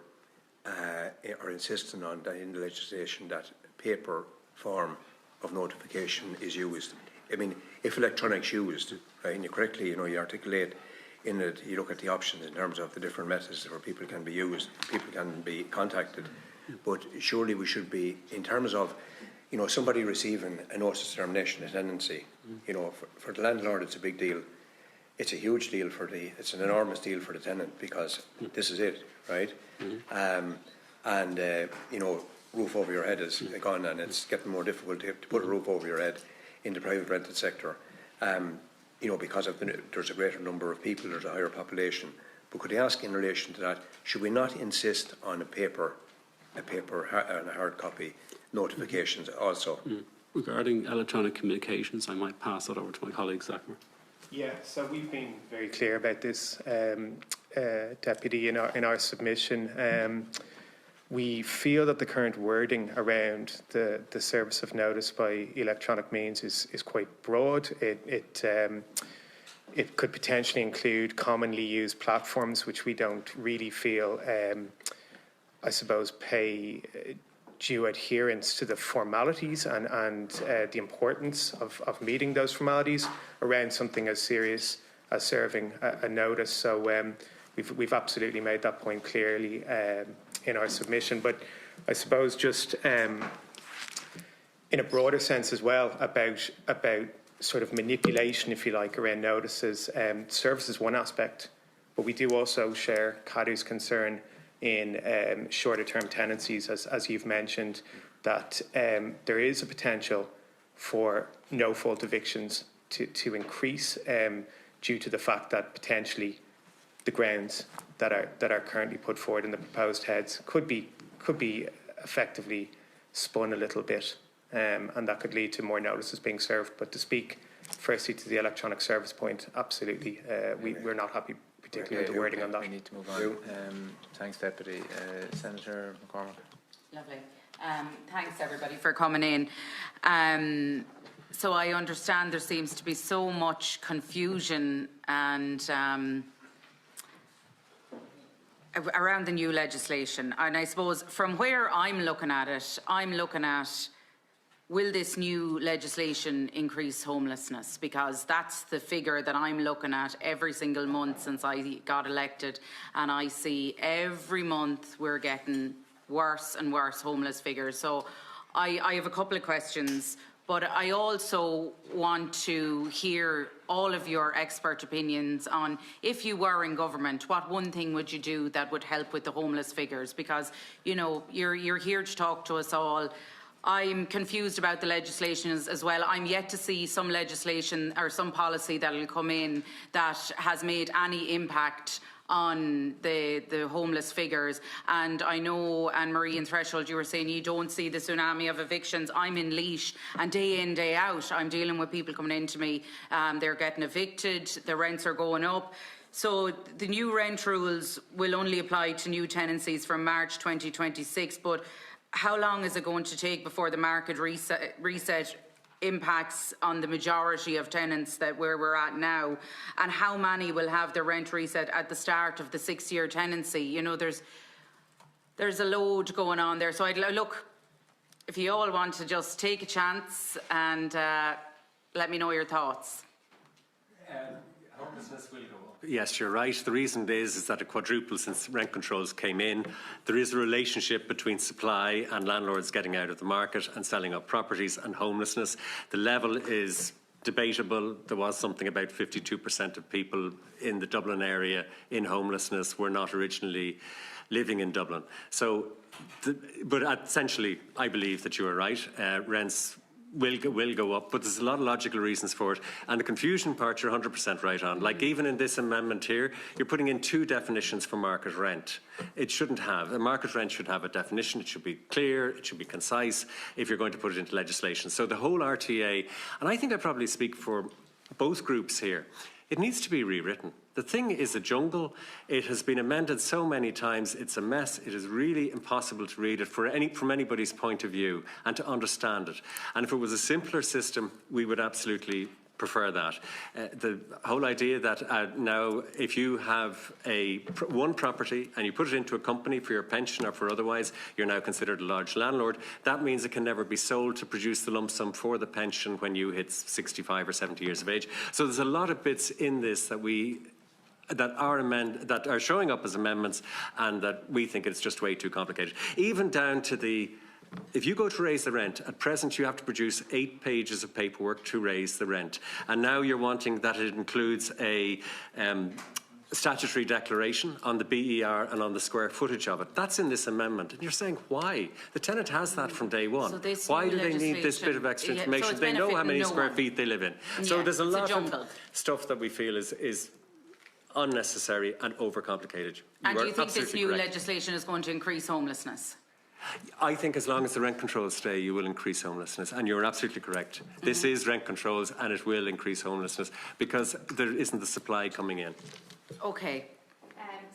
or insisting on that in the legislation that paper form of notification is used. I mean, if electronic's used, right, and you correctly, you articulate in it, you look at the options in terms of the different methods where people can be used, people can be contacted, but surely we should be, in terms of, somebody receiving a notice of termination of tenancy, for the landlord it's a big deal. It's a huge deal it's an enormous deal for the tenant, because this is it, right? Roof over your head is gone, and it's getting more difficult to put a roof over your head in the private rented sector, because there's a greater number of people, there's a higher population. But could I ask in relation to that, should we not insist on a paper and a hard copy notifications also? Regarding electronic communications, I might pass that over to my colleague, Zachary. Yeah, so we've been very clear about this, Deputy, in our submission. We feel that the current wording around the service of notice by electronic means is quite broad. It could potentially include commonly used platforms, which we don't really feel, I suppose, pay due adherence to the formalities and the importance of meeting those formalities around something as serious as serving a notice. So we've absolutely made that point clearly in our submission. But I suppose just in a broader sense as well about sort of manipulation, if you like, around notices. Service is one aspect, but we do also share Cadw's concern in shorter term tenancies, as you've mentioned, that there is a potential for no fault evictions to increase due to the fact that potentially the grounds that are currently put forward in the proposed heads could be effectively spun a little bit, and that could lead to more notices being served. But to speak firstly to the electronic service point, absolutely, we're not happy particularly with the wording on that. We need to move on. Thanks, Deputy. Senator McCormick. Lovely. Thanks, everybody, for coming in. So I understand there seems to be so much confusion and around the new legislation. And I suppose from where I'm looking at it, will this new legislation increase homelessness? Because that's the figure that I'm looking at every single month since I got elected. And I see every month we're getting worse and worse homeless figures. So I have a couple of questions, but I also want to hear all of your expert opinions on, if you were in government, what one thing would you do that would help with the homeless figures? Because, you know, you're here to talk to us all. I'm confused about the legislation as well. I'm yet to see some legislation or some policy that will come in that has made any impact on the homeless figures. And I know, Anne-Marie in Threshold, you were saying you don't see the tsunami of evictions. I'm in Laois, and day in, day out, I'm dealing with people coming into me. They're getting evicted, the rents are going up. So the new rent rules will only apply to new tenancies from March 2026, but how long is it going to take before the market reset impacts on the majority of tenants that where we're at now, and how many will have their rent reset at the start of the 6-year tenancy? You know, there's a load going on there. So I'd look, if you all want to just take a chance and let me know your thoughts. Homelessness will go up. Yes, you're right. The reason is that it quadrupled since rent controls came in. There is a relationship between supply and landlords getting out of the market and selling up properties and homelessness. The level is debatable. There was something about 52% of people in the Dublin area in homelessness were not originally living in Dublin. So, but essentially, I believe that you are right. Rents will go up, but there's a lot of logical reasons for it. And the confusion part, you're 100% right on. Like even in this amendment here, you're putting in two definitions for market rent. It shouldn't have. A market rent should have a definition. It should be clear. It should be concise if you're going to put it into legislation. So the whole RTA, and I think I probably speak for both groups here, it needs to be rewritten. The thing is a jungle. It has been amended so many times. It's a mess. It is really impossible to read it from anybody's point of view and to understand it. And if it was a simpler system, we would absolutely prefer that. The whole idea that now if you have one property and you put it into a company for your pension or for otherwise, you're now considered a large landlord. That means it can never be sold to produce the lump sum for the pension when you hit 65 or 70 years of age. So there's a lot of bits in this that are showing up as amendments, and that we think it's just way too complicated. Even down to if you go to raise the rent, at present you have to produce 8 pages of paperwork to raise the rent. And now you're wanting that it includes a statutory declaration on the BER and on the square footage of it. That's in this amendment. And you're saying, why? The tenant has that from day one. So Why do they need this bit of extra information? So they know how many square feet they live in. Yeah, so there's a lot jungle. of stuff that we feel is unnecessary and overcomplicated. And do you think this new legislation is going to increase homelessness? I think as long as the rent controls stay, you will increase homelessness. And you're absolutely correct. This is rent controls and it will increase homelessness because there isn't the supply coming in. Okay.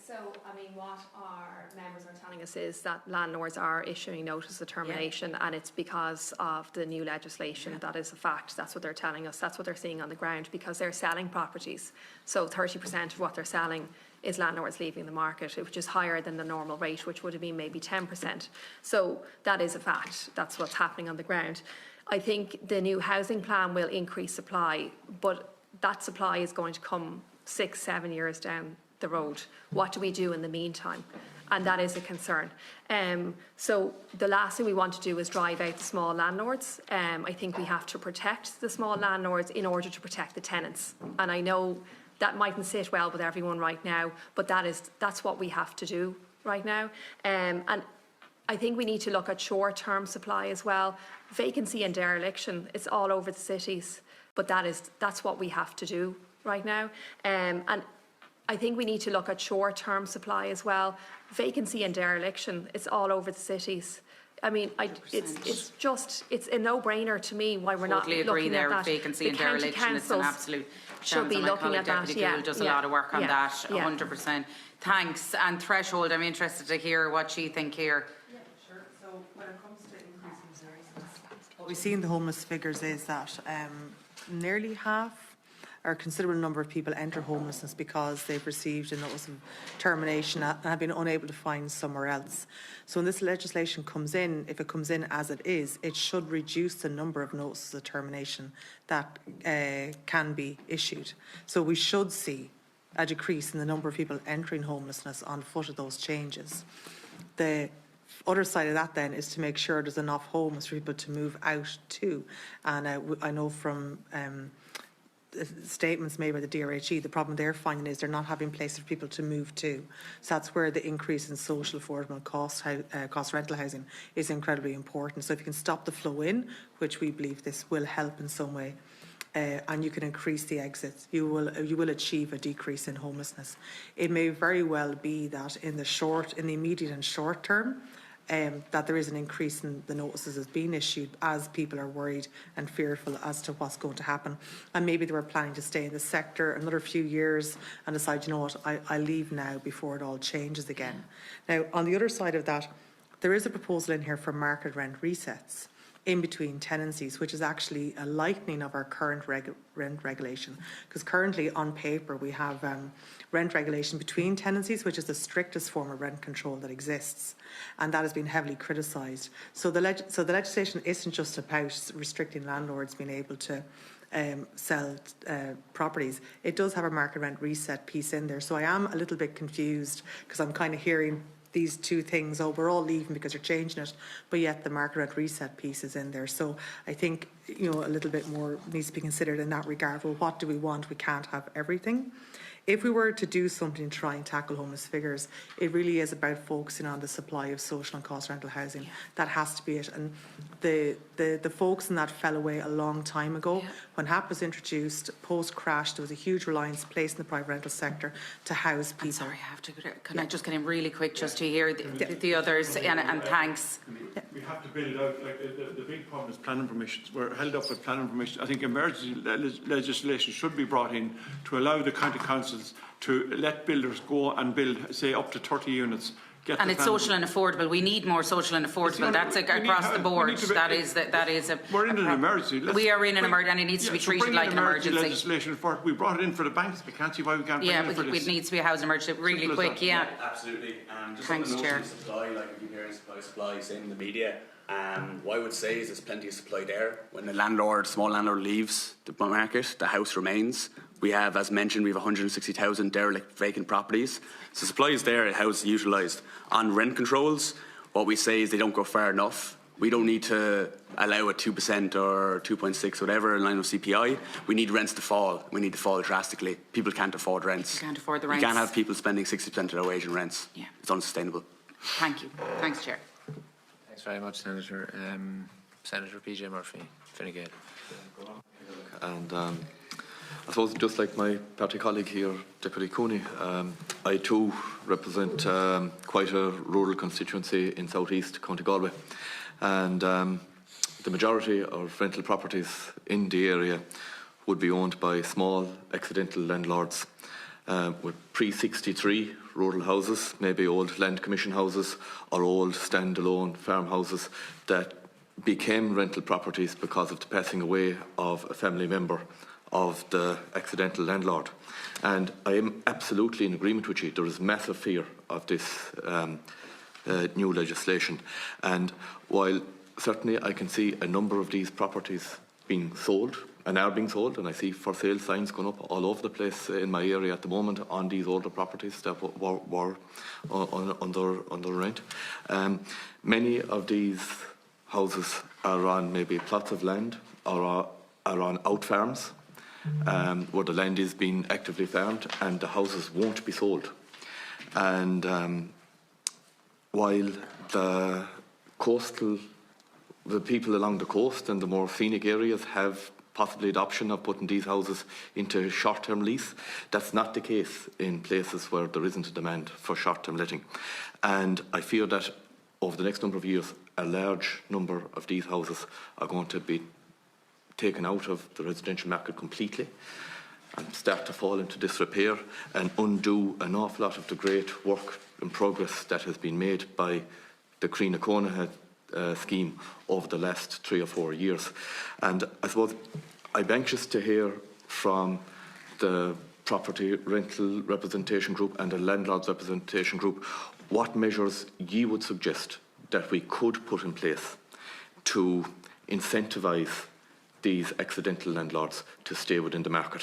So, I mean, what our members are telling us is that landlords are issuing notice of termination, and it's because of the new legislation. That is a fact. That's what they're telling us. That's what they're seeing on the ground, because they're selling properties. So 30% of what they're selling is landlords leaving the market, which is higher than the normal rate, which would have been maybe 10%. So that is a fact. That's what's happening on the ground. I think the new housing plan will increase supply, but that supply is going to come 6-7 years down the road. What do we do in the meantime? And that is a concern. So the last thing we want to do is drive out the small landlords. I think we have to protect the small landlords in order to protect the tenants. And I know that mightn't sit well with everyone right now, but that's what we have to do right now. And I think we need to look at short-term supply as well. Vacancy and dereliction, it's all over the cities, but that's what we have to do right now. And I think we need to look at short-term supply as well. Vacancy and dereliction, it's all over the cities, I mean, it's a no-brainer to me why we're Totally not agree looking there at with that. vacancy The and county dereliction. It's an councils absolute should be chance, and my looking colleague at that. Deputy Yeah, Gould does a lot of work on that, yeah. 100%. Thanks. And threshold, I'm interested to hear what you think here. Yeah, sure. So when it comes to increasing services, what we see in the homeless figures is that nearly half or a considerable number of people enter homelessness because they've received a notice of termination and have been unable to find somewhere else. So when this legislation comes in, if it comes in as it is, it should reduce the number of notices of termination that can be issued. So we should see a decrease in the number of people entering homelessness on foot of those changes. The other side of that then is to make sure there's enough homes for people to move out to. And I know from statements made by the DRHE, the problem they're finding is they're not having places for people to move to. So that's where the increase in social affordable cost rental housing is incredibly important. So if you can stop the flow in, which we believe this will help in some way, and you can increase the exits, you will achieve a decrease in homelessness. It may very well be that in the immediate and short term, that there is an increase in the notices that's being issued as people are worried and fearful as to what's going to happen. And maybe they were planning to stay in the sector another few years and decide, you know what, I leave now before it all changes again. Now, on the other side of that, there is a proposal in here for market rent resets in between tenancies, which is actually a lightening of our current rent regulation. Because currently, on paper, we have rent regulation between tenancies, which is the strictest form of rent control that exists, and that has been heavily criticised. So the legislation isn't just about restricting landlords being able to sell properties. It does have a market rent reset piece in there. So I am a little bit confused because I'm kind of hearing these two things, oh, we're all leaving because you're changing it, but yet the market rent reset piece is in there. So I think, you know, a little bit more needs to be considered in that regard. Well, what do we want? We can't have everything. If we were to do something to try and tackle homeless figures, it really is about focusing on the supply of social and cost rental housing. Yeah. That has to be it. And the focus on that fell away a long time ago. Yeah. When HAP was introduced, post-crash, there was a huge reliance placed in the private rental sector to house people. I'm sorry, I have to. Can I just get in really quick just to hear the others? And thanks. We have to build out, like the big problem is planning permissions. We're held up with planning permissions. I think emergency legislation should be brought in to allow the county councils to let builders go and build, say, up to 30 units. And it's social and affordable. We need more social and affordable. That's across the board. That is a. We're in an emergency. We are in an emergency, and it needs to be treated like an emergency. Legislation for it. We brought it in for the banks. We can't see why we can't bring it in for this. It needs to be a housing emergency. Really quick, yeah. Absolutely. Just Thanks, on the Chair. notion of supply, like we keep hearing supply, same in the media. What I would say is there's plenty of supply there. When the small landlord leaves the market, the house remains. We have, as mentioned, we have 160,000 derelict vacant properties. So supply is there, house is utilised. On rent controls, what we say is they don't go far enough. We don't need to allow a 2% or 2.6, whatever, in line with CPI. We need rents to fall. We need to fall drastically. People can't afford rents. You can't afford the rents. You can't have people spending 60% of their wage in rents. Yeah. It's unsustainable. Thank you. Thanks, Chair. Thanks very much, Senator. Senator PJ Murphy, Fine Gael. And I suppose just like my party colleague here, Deputy Cooney, I too represent quite a rural constituency in South East County Galway. And the majority of rental properties in the area would be owned by small accidental landlords with pre-63 rural houses, maybe old land commission houses or old standalone farmhouses that became rental properties because of the passing away of a family member of the accidental landlord. And I am absolutely in agreement with you. There is massive fear of this new legislation. And while certainly I can see a number of these properties being sold and are being sold, and I see for sale signs going up all over the place in my area at the moment on these older properties that were under rent. Many of these houses are on maybe plots of land or are on out farms where the land is being actively farmed and the houses won't be sold. And while the people along the coast and the more scenic areas have possibly the option of putting these houses into short-term lease, that's not the case in places where there isn't a demand for short-term letting. And I fear that over the next number of years, a large number of these houses are going to be taken out of the residential market completely and start to fall into disrepair and undo an awful lot of the great work and progress that has been made by the Creanna Conaha scheme over the last 3 or 4 years. And I suppose I'm anxious to hear from the property rental representation group and the landlords representation group what measures you would suggest that we could put in place to incentivise these accidental landlords to stay within the market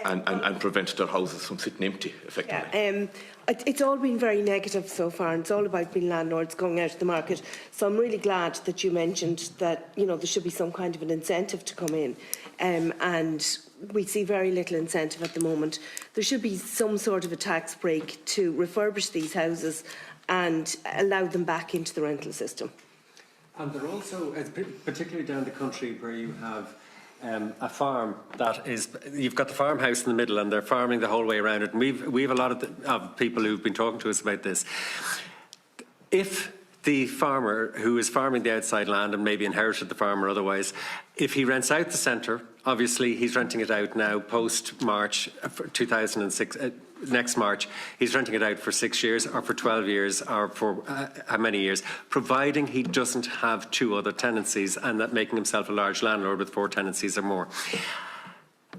and prevent their houses from sitting empty, effectively. Yeah, it's all been very negative so far, and it's all about being landlords going out of the market. So I'm really glad that you mentioned that, you know, there should be some kind of an incentive to come in, and we see very little incentive at the moment. There should be some sort of a tax break to refurbish these houses and allow them back into the rental system. And they're also, particularly down the country where you have a farm that is, you've got the farmhouse in the middle and they're farming the whole way around it. And we've a lot of people who've been talking to us about this. If the farmer who is farming the outside land and maybe inherited the farm or otherwise, if he rents out the centre, obviously he's renting it out now post-March 2006, next March, he's renting it out for 6 years or for 12 years or for how many years, providing he doesn't have 2 other tenancies and that making himself a large landlord with 4 tenancies or more.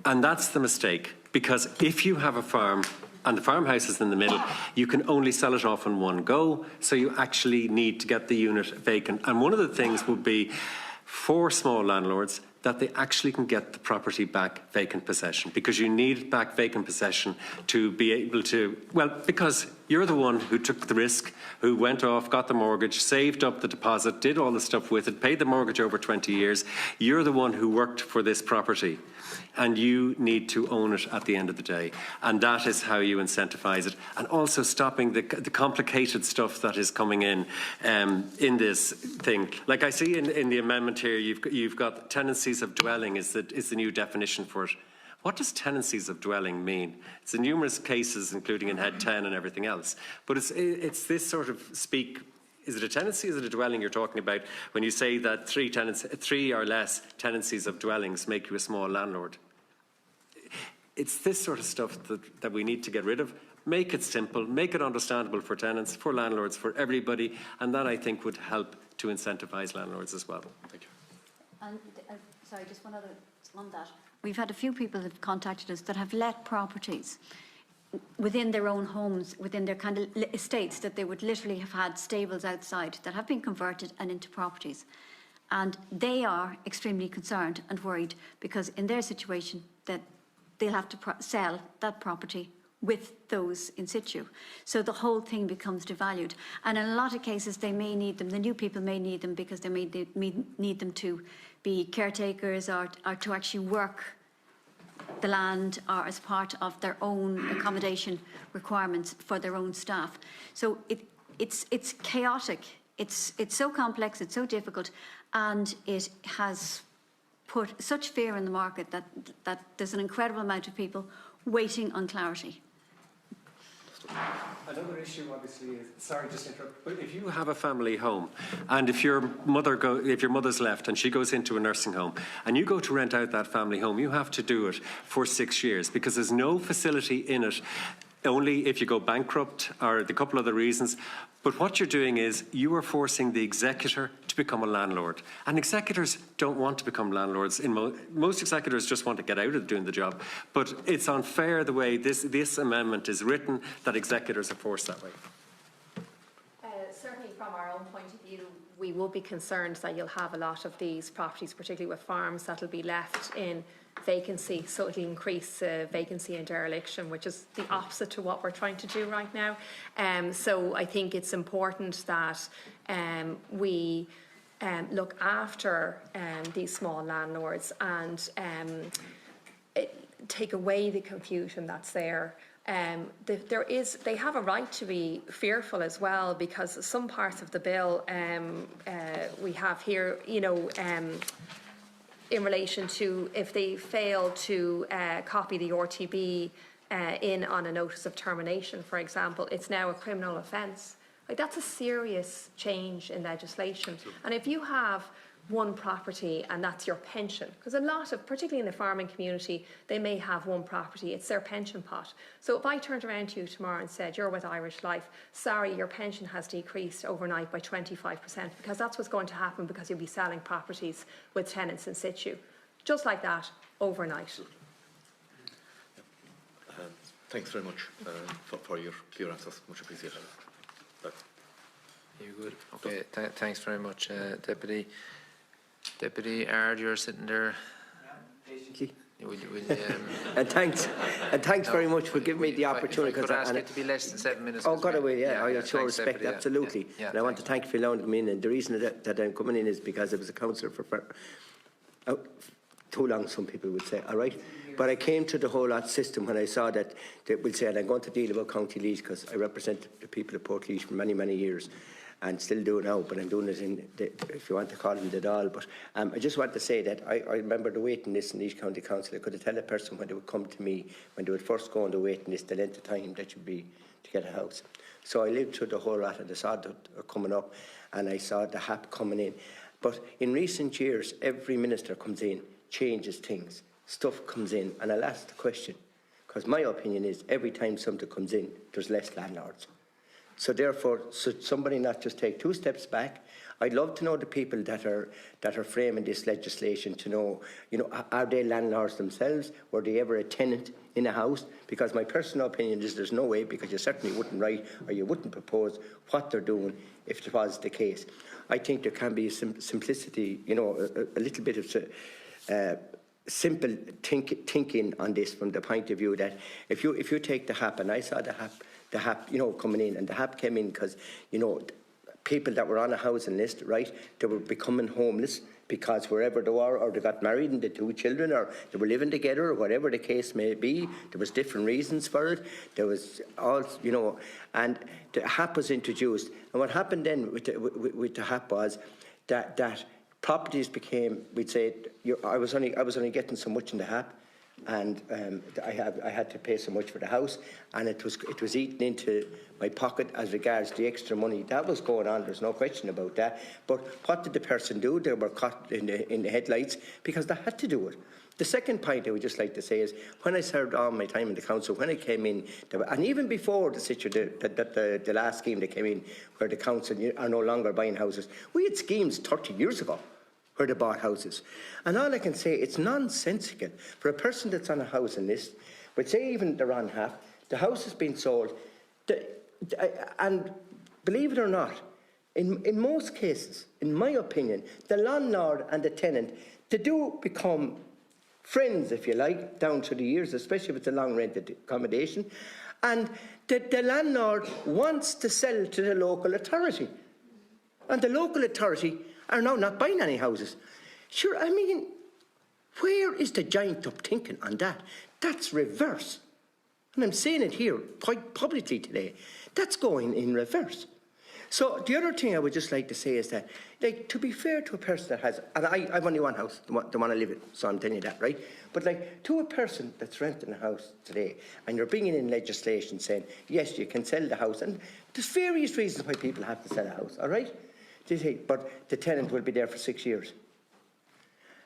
And that's the mistake, because if you have a farm and the farmhouse is in the middle, you can only sell it off in one go, so you actually need to get the unit vacant. And one of the things would be for small landlords that they actually can get the property back vacant possession, because you need back vacant possession to be able to, well, because you're the one who took the risk, who went off, got the mortgage, saved up the deposit, did all the stuff with it, paid the mortgage over 20 years. You're the one who worked for this property, and you need to own it at the end of the day. And that is how you incentivise it. And also stopping the complicated stuff that is coming in this thing. Like I see in the amendment here, you've got tenancies of dwelling is the new definition for it. What does tenancies of dwelling mean? It's in numerous cases, including in Head 10 and everything else. But it's this sort of speak. Is it a tenancy? Is it a dwelling you're talking about when you say that 3 or less tenancies of dwellings make you a small landlord? It's this sort of stuff that we need to get rid of. Make it simple, make it understandable for tenants, for landlords, for everybody, and that I think would help to incentivise landlords as well. Thank you. And sorry, just one other on that. We've had a few people that have contacted us that have let properties within their own homes, within their kind of estates, that they would literally have had stables outside that have been converted and into properties. And they are extremely concerned and worried because in their situation that they'll have to sell that property with those in situ. So the whole thing becomes devalued. And in a lot of cases, they may need them, the new people may need them because they may need them to be caretakers or to actually work the land or as part of their own accommodation requirements for their own staff. So it's chaotic. It's so complex, it's so difficult, and it has put such fear in the market that there's an incredible amount of people waiting on clarity. Another issue, obviously, is sorry, just interrupt. But if you have a family home, and if your mother's left and she goes into a nursing home, and you go to rent out that family home, you have to do it for 6 years because there's no facility in it. Only if you go bankrupt or a couple other reasons. But what you're doing is you are forcing the executor to become a landlord. And executors don't want to become landlords. Most executors just want to get out of doing the job. But it's unfair the way this amendment is written that executors are forced that way. Certainly from our own point of view, we will be concerned that you'll have a lot of these properties, particularly with farms, that'll be left in vacancy, so it'll increase vacancy and dereliction, which is the opposite to what we're trying to do right now. So I think it's important that we look after these small landlords and take away the confusion that's there. They have a right to be fearful as well, because some parts of the bill we have here, in relation to if they fail to copy the RTB in on a notice of termination, for example, it's now a criminal offence Like, that's a serious change in legislation. And if you have one property and that's your pension, because a lot of, particularly in the farming community, they may have one property, it's their pension pot. So if I turned around to you tomorrow and said, you're with Irish Life, sorry, your pension has decreased overnight by 25%, because that's what's going to happen, because you'll be selling properties with tenants in situ. Just like that, overnight. Thanks very much for your answers. Much appreciated. You're good. Okay, thanks very much, Deputy. Deputy Ard, you're sitting there. Patiently. Will you, and thanks very much for giving me the opportunity. If I could ask it to be less than 7 minutes. Oh, God, I will, yeah. I show respect, Deputy, absolutely. Yeah, and I want to thank you for allowing me in. And the reason that I'm coming in is because I was a councillor for too long, some people would say, all right? But I came to the whole lot system when I saw that we'll say, and I'm going to deal about County Laois because I represent the people of Port Laois for many, many years. And still do now, but I'm doing it in, if you want to call it the Dáil. But I just want to say that I remember the waiting list in Laois County Council. I could tell a person when they would come to me, when they would first go on the waiting list, the length of time that should be to get a house. So I lived through the whole lot and I saw that coming up and I saw the HAP coming in. But in recent years, every minister comes in, changes things, stuff comes in, and I'll ask the question, because my opinion is every time something comes in, there's less landlords. So therefore, should somebody not just take 2 steps back? I'd love to know the people that are framing this legislation to know, are they landlords themselves? Were they ever a tenant in a house? Because my personal opinion is there's no way, because you certainly wouldn't write or you wouldn't propose what they're doing if it was the case. I think there can be some simplicity, a little bit of simple thinking on this from the point of view that if you take the HAP, and I saw the HAP, coming in, and the HAP came in because, people that were on a housing list, right, they were becoming homeless because wherever they were, or they got married and the 2 children, or they were living together, or whatever the case may be, there was different reasons for it. There was all, and the HAP was introduced. And what happened then with the HAP was that properties became, we'd say, I was only getting so much in the HAP, and I had to pay so much for the house, and it was eaten into my pocket as regards the extra money that was going on. There's no question about that. But what did the person do? They were caught in the headlights because they had to do it. The second point I would just like to say is when I served all my time in the council, when I came in, and even before the last scheme that came in, where the council are no longer buying houses, we had schemes 30 years ago where they bought houses. And all I can say, it's nonsensical for a person that's on a housing list, but say even they're on HAP, the house has been sold, and believe it or not, in most cases, in my opinion, the landlord and the tenant, they do become friends, if you like, down through the years, especially if it's a long rented accommodation, and the landlord wants to sell to the local authority. And the local authority are now not buying any houses. Sure, I mean, where is the giant up thinking on that? That's reverse. And I'm saying it here quite publicly today. That's going in reverse. So the other thing I would just like to say is that, like, to be fair to a person that has, and I've only one house, the one I live in, so I'm telling you that, right? But like, to a person that's renting a house today, and you're bringing in legislation saying, yes, you can sell the house, and there's various reasons why people have to sell a house, all right? But the tenant will be there for 6 years.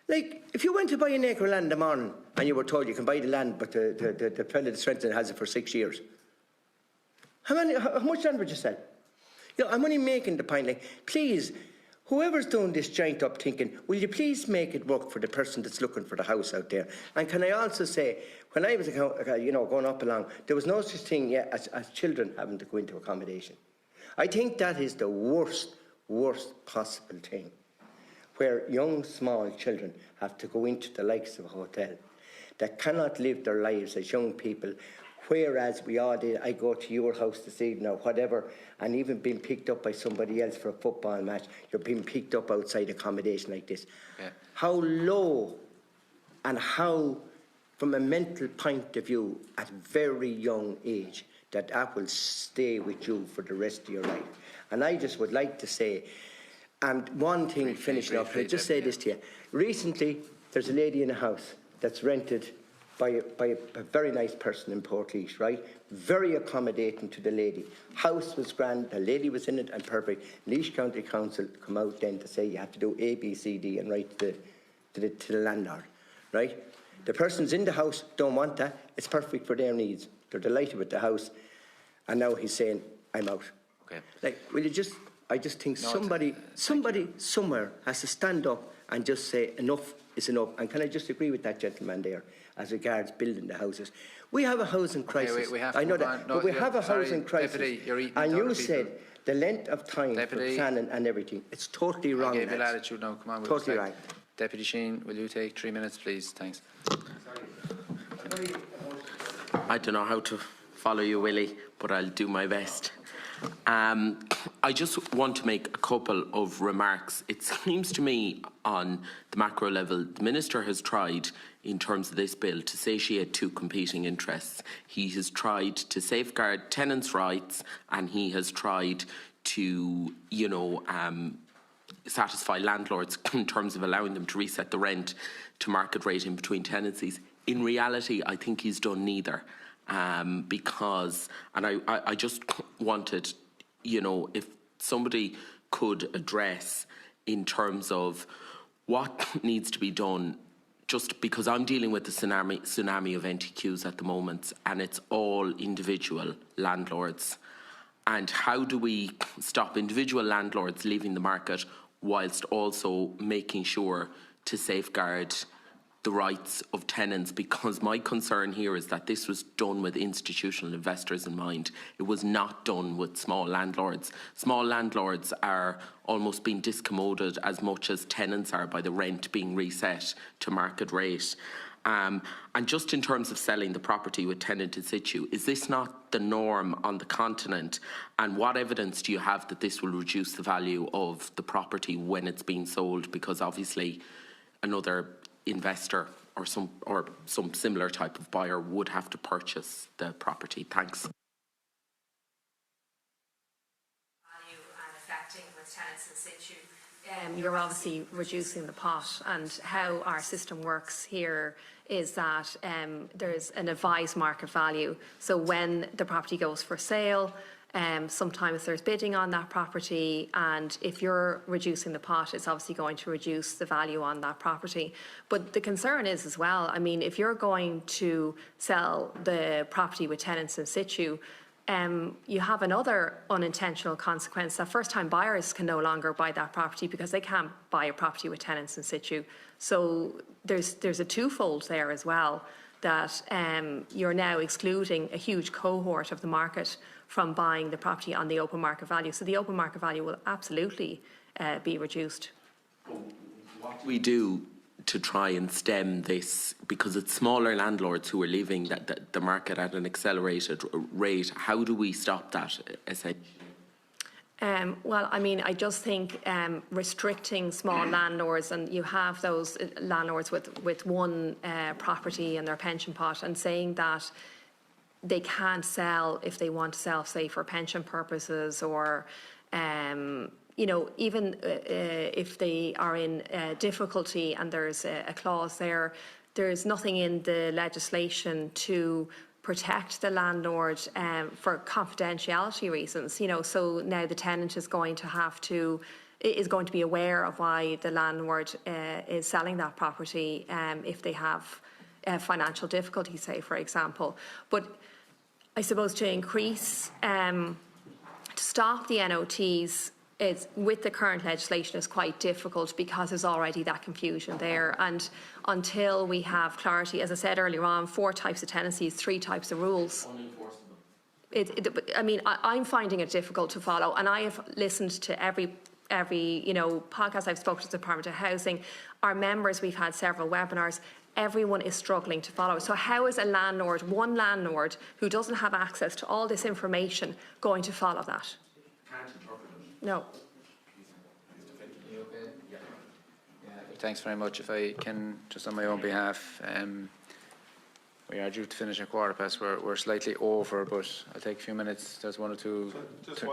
Like, if you went to buy an acre of land in the morning and you were told you can buy the land, but the fellow that's renting has it for 6 years, how much land would you sell? I'm only making the point, like, please, whoever's doing this joint up thinking, will you please make it work for the person that's looking for the house out there? And can I also say, when I was, going up along, there was no such thing yet as children having to go into accommodation. I think that is the worst possible thing, where young, small children have to go into the likes of a hotel that cannot live their lives as young people, whereas we all did. I go to your house this evening or whatever, and even being picked up by somebody else for a football match, you're being picked up outside accommodation like this. Yeah. How low and how, from a mental point of view, at a very young age, that will stay with you for the rest of your life. And I just would like to say, and one thing finishing up, I'll just say this to you. Recently, there's a lady in a house that's rented by a very nice person in Portlaoise, right? Very accommodating to the lady. House was grand, the lady was in it and perfect. Laois County Council come out then to say you have to do A, B, C, D and write to the landlord, right? The persons in the house don't want that. It's perfect for their needs. They're delighted with the house. And now he's saying, I'm out. Okay. Like, will you just, I just think somebody somewhere has to stand up and just say enough is enough. And can I just agree with that gentleman there as regards building the houses? We have a housing crisis. We have I know to that, no, but we have a housing crisis. Deputy, you're eating and into you other said people. the length of time for planning and everything. It's totally wrong. I gave you latitude now. Come on. With totally respect. right. Deputy Sheen, will you take 3 minutes, please? Thanks. I don't know how to follow you, Willie, but I'll do my best. I just want to make a couple of remarks. It seems to me on the macro level, the Minister has tried in terms of this bill to satiate two competing interests. He has tried to safeguard tenants' rights and he has tried to, satisfy landlords in terms of allowing them to reset the rent to market rate in between tenancies. In reality, I think he's done neither. Because, and I just wanted, if somebody could address in terms of what needs to be done, just because I'm dealing with the tsunami of NTQs at the moment, and it's all individual landlords. And how do we stop individual landlords leaving the market whilst also making sure to safeguard the rights of tenants? Because my concern here is that this was done with institutional investors in mind. It was not done with small landlords. Small landlords are almost being discommoded as much as tenants are by the rent being reset to market rate. And just in terms of selling the property with tenant in situ, is this not the norm on the continent? And what evidence do you have that this will reduce the value of the property when it's being sold? Because obviously another investor or some similar type of buyer would have to purchase the property. Thanks. Value and affecting with tenants in situ. You're obviously reducing the pot, and how our system works here is that there's an advised market value. So when the property goes for sale, sometimes there's bidding on that property, and if you're reducing the pot, it's obviously going to reduce the value on that property. But the concern is as well, I mean, if you're going to sell the property with tenants in situ, you have another unintentional consequence that first-time buyers can no longer buy that property because they can't buy a property with tenants in situ. So there's a twofold there as well, that you're now excluding a huge cohort of the market from buying the property on the open market value. So the open market value will absolutely be reduced. What do we do to try and stem this? Because it's smaller landlords who are leaving the market at an accelerated rate. How do we stop that, essentially? Well, I mean, I just think restricting small landlords, and you have those landlords with one property in their pension pot, and saying that they can't sell if they want to sell, say, for pension purposes, or even if they are in difficulty and there's a clause there, there's nothing in the legislation to protect the landlord for confidentiality reasons. So now the tenant is going to be aware of why the landlord is selling that property if they have financial difficulties, say, for example. But I suppose to stop the NOTs with the current legislation is quite difficult because there's already that confusion there. And until we have clarity, as I said earlier on, 4 types of tenancies, 3 types of rules. I'm finding it difficult to follow, and I have listened to every podcast I've spoken to the Department of Housing. Our members, we've had several webinars. Everyone is struggling to follow. So how is one landlord who doesn't have access to all this information going to follow that? No. Thanks very much. If I can, just on my own behalf, we are due to finish at 15:15. We're slightly over, but I'll take a few minutes. There's 1 or 2,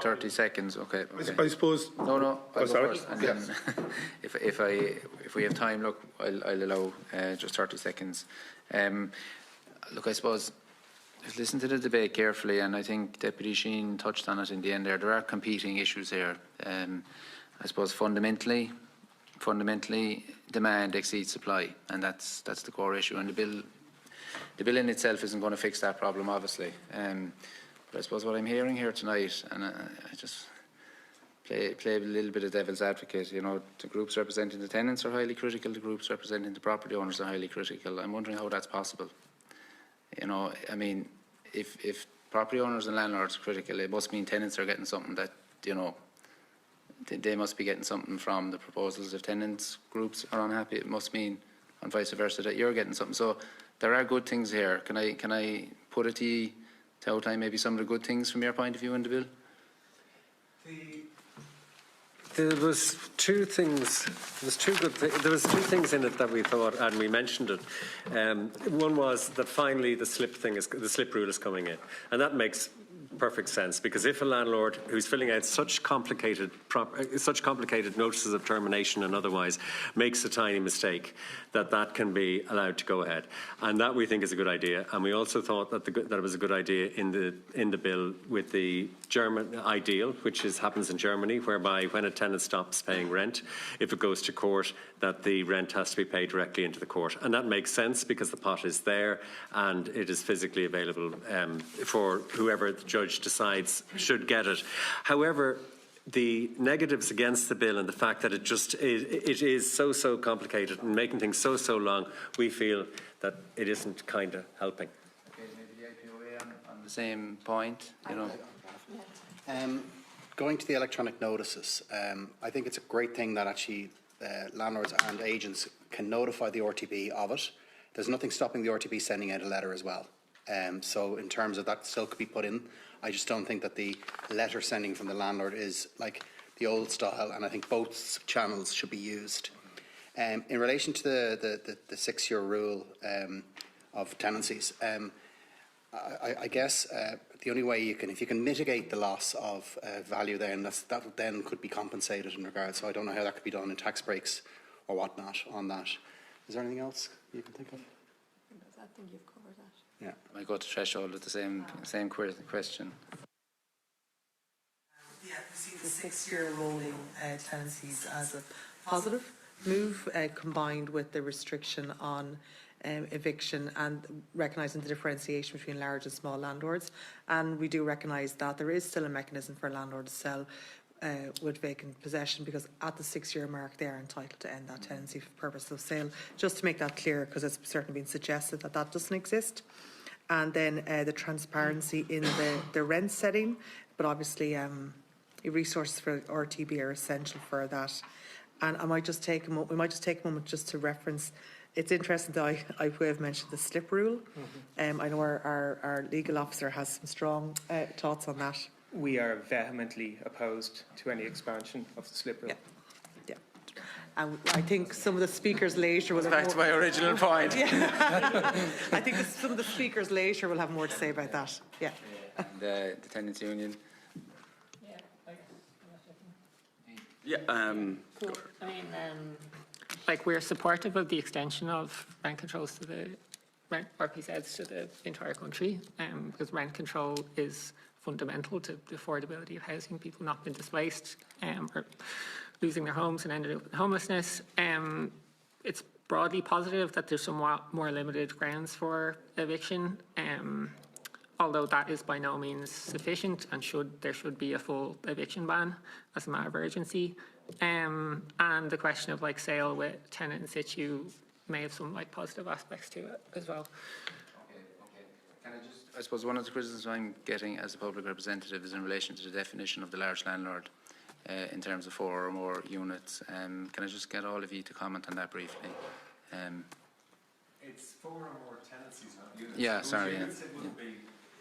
30 seconds. Okay. I suppose. No. I'll go sorry. first, and then if we have time, look, I'll allow just 30 seconds. look, I suppose, I've listened to the debate carefully, and I think Deputy Sheen touched on it in the end there. There are competing issues here. I suppose fundamentally, demand exceeds supply, and that's the core issue. And the bill in itself isn't going to fix that problem, obviously. But I suppose what I'm hearing here tonight, and I just play a little bit of devil's advocate. You know, the groups representing the tenants are highly critical. The groups representing the property owners are highly critical. I'm wondering how that's possible. You know, I mean, if property owners and landlords are critical, it must mean tenants are getting something that, you know, they must be getting something from the proposals. If tenants groups are unhappy, it must mean, and vice versa, that you're getting something. So there are good things here. Can I put it to outline maybe some of the good things from your point of view in the bill? There was two things. There was two things in it that we thought, and we mentioned it. One was that finally the slip rule is coming in, and that makes perfect sense, because if a landlord who's filling out such complicated notices of termination and otherwise makes a tiny mistake, that can be allowed to go ahead, and that we think is a good idea. And we also thought that it was a good idea in the bill with the German ideal, which happens in Germany, whereby when a tenant stops paying rent, if it goes to court, that the rent has to be paid directly into the court, and that makes sense because the pot is there and it is physically available for whoever the judge decides should get it. However, the negatives against the bill and the fact that it is so complicated and making things so long, we feel that it isn't kind of helping. Okay, maybe the IPOA on the same point, you know. Going to the electronic notices, I think it's a great thing that actually landlords and agents can notify the RTB of it. There's nothing stopping the RTB sending out a letter as well. So in terms of that, still could be put in. I just don't think that the letter sending from the landlord is like the old style, and I think both channels should be used. In relation to the 6-year rule of tenancies, I guess the only way if you can mitigate the loss of value, then that then could be compensated in regard. So I don't know how that could be done in tax breaks or whatnot on that. Is there anything else you can think of? I think you've covered that. Yeah. I go to threshold with the same question. Yeah, we see the 6-year rolling tenancies as a positive move, combined with the restriction on eviction and recognising the differentiation between large and small landlords. And we do recognise that there is still a mechanism for a landlord to sell with vacant possession, because at the 6-year mark they are entitled to end that tenancy for purpose of sale. Just to make that clear, because it's certainly been suggested that doesn't exist. And then the transparency in the rent setting, but obviously resources for RTB are essential for that. And we might just take a moment just to reference. It's interesting that IPOA have mentioned the slip rule. I know our legal officer has some strong thoughts on that. We are vehemently opposed to any expansion of the slip rule. Yeah. And I think some of the speakers later will have back to my original point. Yeah. I think some of the speakers later will have more to say about that. Yeah. And the tenants union. Yeah. Cool. I mean, we're supportive of the extension of rent controls to the RPZs to the entire country, because rent control is fundamental to the affordability of housing. People not being displaced or losing their homes and ended up with homelessness. It's broadly positive that there's somewhat more limited grounds for eviction, although that is by no means sufficient, and there should be a full eviction ban as a matter of urgency. And the question of sale with tenant in situ may have some positive aspects to it as well. Can I suppose one of the criticisms I'm getting as a public representative is in relation to the definition of the large landlord in terms of 4 or more units. Can I just get all of you to comment on that briefly? It's 4 or more tenancies, not units. Yeah, sorry.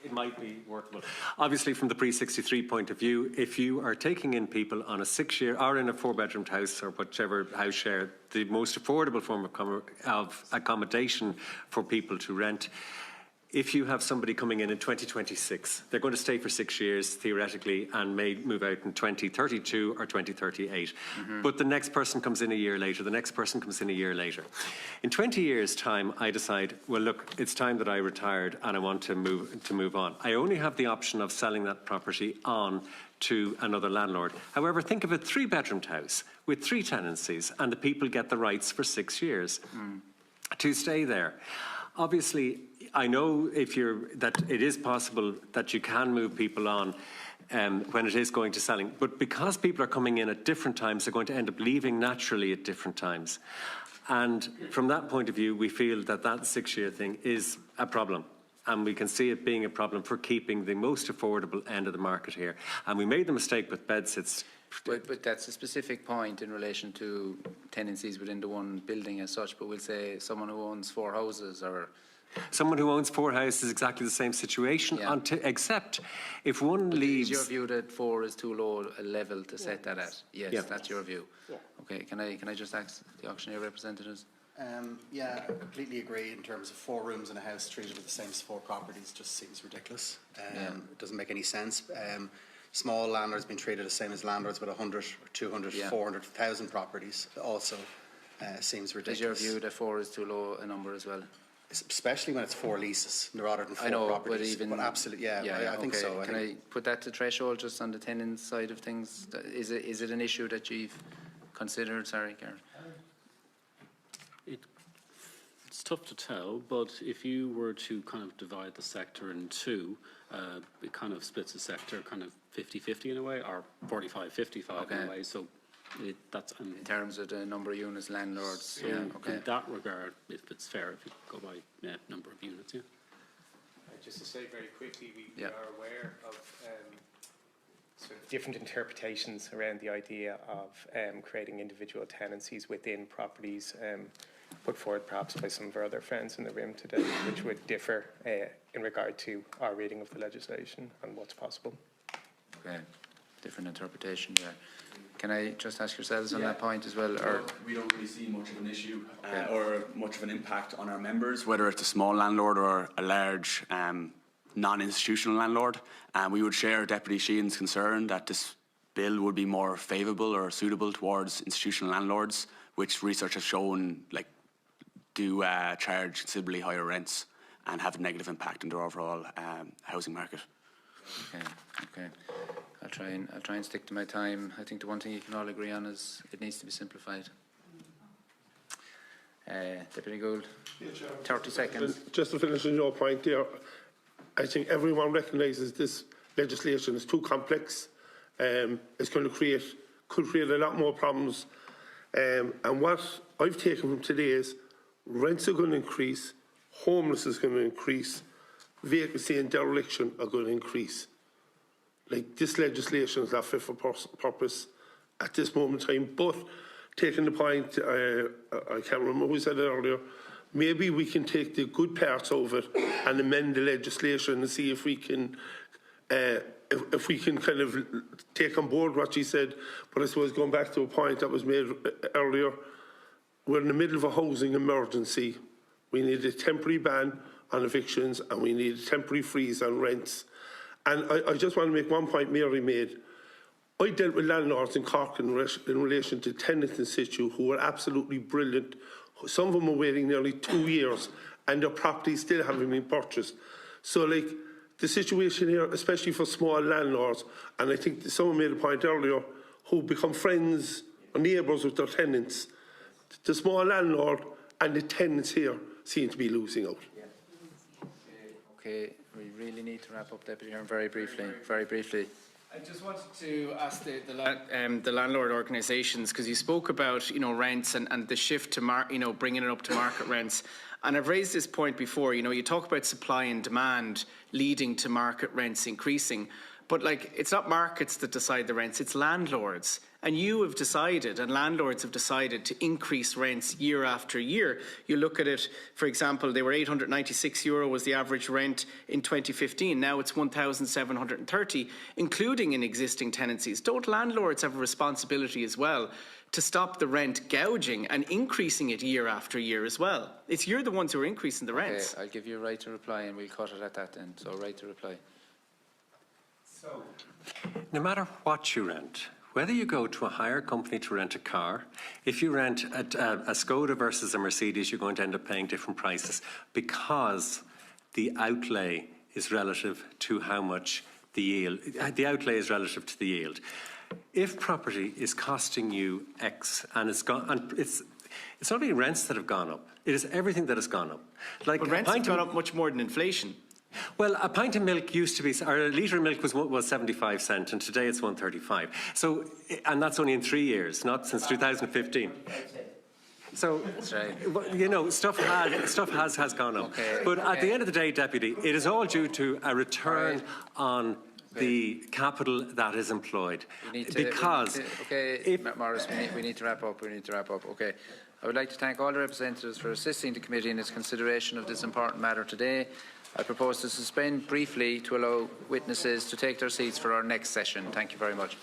It might be workable. Obviously, from the pre-63 point of view, if you are taking in people on a 6-year or in a 4-bedroom house or whichever house share, the most affordable form of accommodation for people to rent, if you have somebody coming in 2026, they're going to stay for 6 years, theoretically, and may move out in 2032 or 2038. But the next person comes in a year later, the next person comes in a year later. In 20 years' time, I decide, well, look, it's time that I retired and I want to move on. I only have the option of selling that property on to another landlord. However, think of a 3-bedroomed house with 3 tenancies, and the people get the rights for 6 years to stay there. Obviously, I know that it is possible that you can move people on when it is going to selling, but because people are coming in at different times, they're going to end up leaving naturally at different times. And from that point of view, we feel that 6-year thing is a problem. And we can see it being a problem for keeping the most affordable end of the market here. And we made the mistake with bedsits. But that's a specific point in relation to tenancies within the one building as such. But we'll say someone who owns 4 houses or... Someone who owns 4 houses is exactly the same situation, except if one leaves... Is your view that 4 is too low a level to set that at? Yes, that's your view. Yeah. Okay, can I just ask the auctioneer representatives? Yeah, I completely agree in terms of 4 rooms in a house treated with the same as 4 properties just seems ridiculous. It doesn't make any sense. Small landlords being treated the same as landlords with 100 or 200, 400, 1,000 properties also seems ridiculous. Is your view that 4 is too low a number as well? Especially when it's 4 leases rather than 4 I know, properties. But absolutely, I think so. Can I put that to threshold just on the tenant side of things? Is it an issue that you've considered? Sorry, Karen. It's tough to tell, but if you were to kind of divide the sector in 2, it kind of splits the sector kind of 50-50 in a way, or 45-55 in a way. So that's in terms of the number of units, landlords. In that regard, if it's fair, if you go by number of units, Just to say very quickly, we are aware of sort of different interpretations around the idea of creating individual tenancies within properties put forward perhaps by some of our other friends in the room today, which would differ in regard to our reading of the legislation and what's possible. Okay, different interpretation there. Can I just ask yourselves on that point as well? Or we don't really see much of an issue or much of an impact on our members, whether it's a small landlord or a large non-institutional landlord. We would share Deputy Sheehan's concern that this bill would be more favourable or suitable towards institutional landlords, which research has shown do charge considerably higher rents and have a negative impact on their overall housing market. Okay. I'll try and stick to my time. I think the one thing you can all agree on is it needs to be simplified. Deputy Gould, 30 seconds. Just to finish on your point there, I think everyone recognises this legislation is too complex. It's going to could create a lot more problems. And what I've taken from today is rents are going to increase, homelessness is going to increase, vacancy and dereliction are going to increase. This legislation is not fit for purpose at this moment in time. But taking the point, I can't remember who said it earlier, maybe we can take the good parts of it and amend the legislation and see if we can kind of take on board what she said. But I suppose going back to a point that was made earlier, we're in the middle of a housing emergency. We need a temporary ban on evictions and we need a temporary freeze on rents. And I just want to make one point Mary made. I dealt with landlords in Cork in relation to tenants in situ who were absolutely brilliant. Some of them were waiting nearly 2 years and their properties still haven't been purchased. So the situation here, especially for small landlords, and I think someone made a point earlier, who become friends or neighbours with their tenants, the small landlord and the tenants here seem to be losing out. Okay, we really need to wrap up, Deputy Chairman, very briefly. I just wanted to ask the landlord organisations, because you spoke about rents and the shift to bringing it up to market rents, and I've raised this point before. You talk about supply and demand leading to market rents increasing, But like, it's not markets that decide the rents, it's landlords. And you have decided, and landlords have decided, to increase rents year after year. You look at it, for example, they were €896 was the average rent in 2015. Now it's 1,730, including in existing tenancies. Don't landlords have a responsibility as well to stop the rent gouging and increasing it year after year as well? You're the ones who are increasing the rents. Okay, I'll give you a right to reply and we'll cut it at that then. So, right to reply. So, no matter what you rent, whether you go to a hire company to rent a car, if you rent a Skoda versus a Mercedes, you're going to end up paying different prices because the outlay is relative to how much the yield. The outlay is relative to the yield. If property is costing you X and it's not only rents that have gone up, it is everything that has gone up. Like, but rents have gone up much more than inflation. Well, a pint of milk used to be, or a litre of milk was 75 cents, and today it's 1.35. So, and that's only in 3 years, not since 2015. So, you know, stuff has gone up. Okay. But at the end of the day, Deputy, it is all due to a return on the capital that is employed. Maurice, we need to wrap up. Okay. I would like to thank all the representatives for assisting the committee in its consideration of this important matter today. I propose to suspend briefly to allow witnesses to take their seats for our next session. Thank you very much.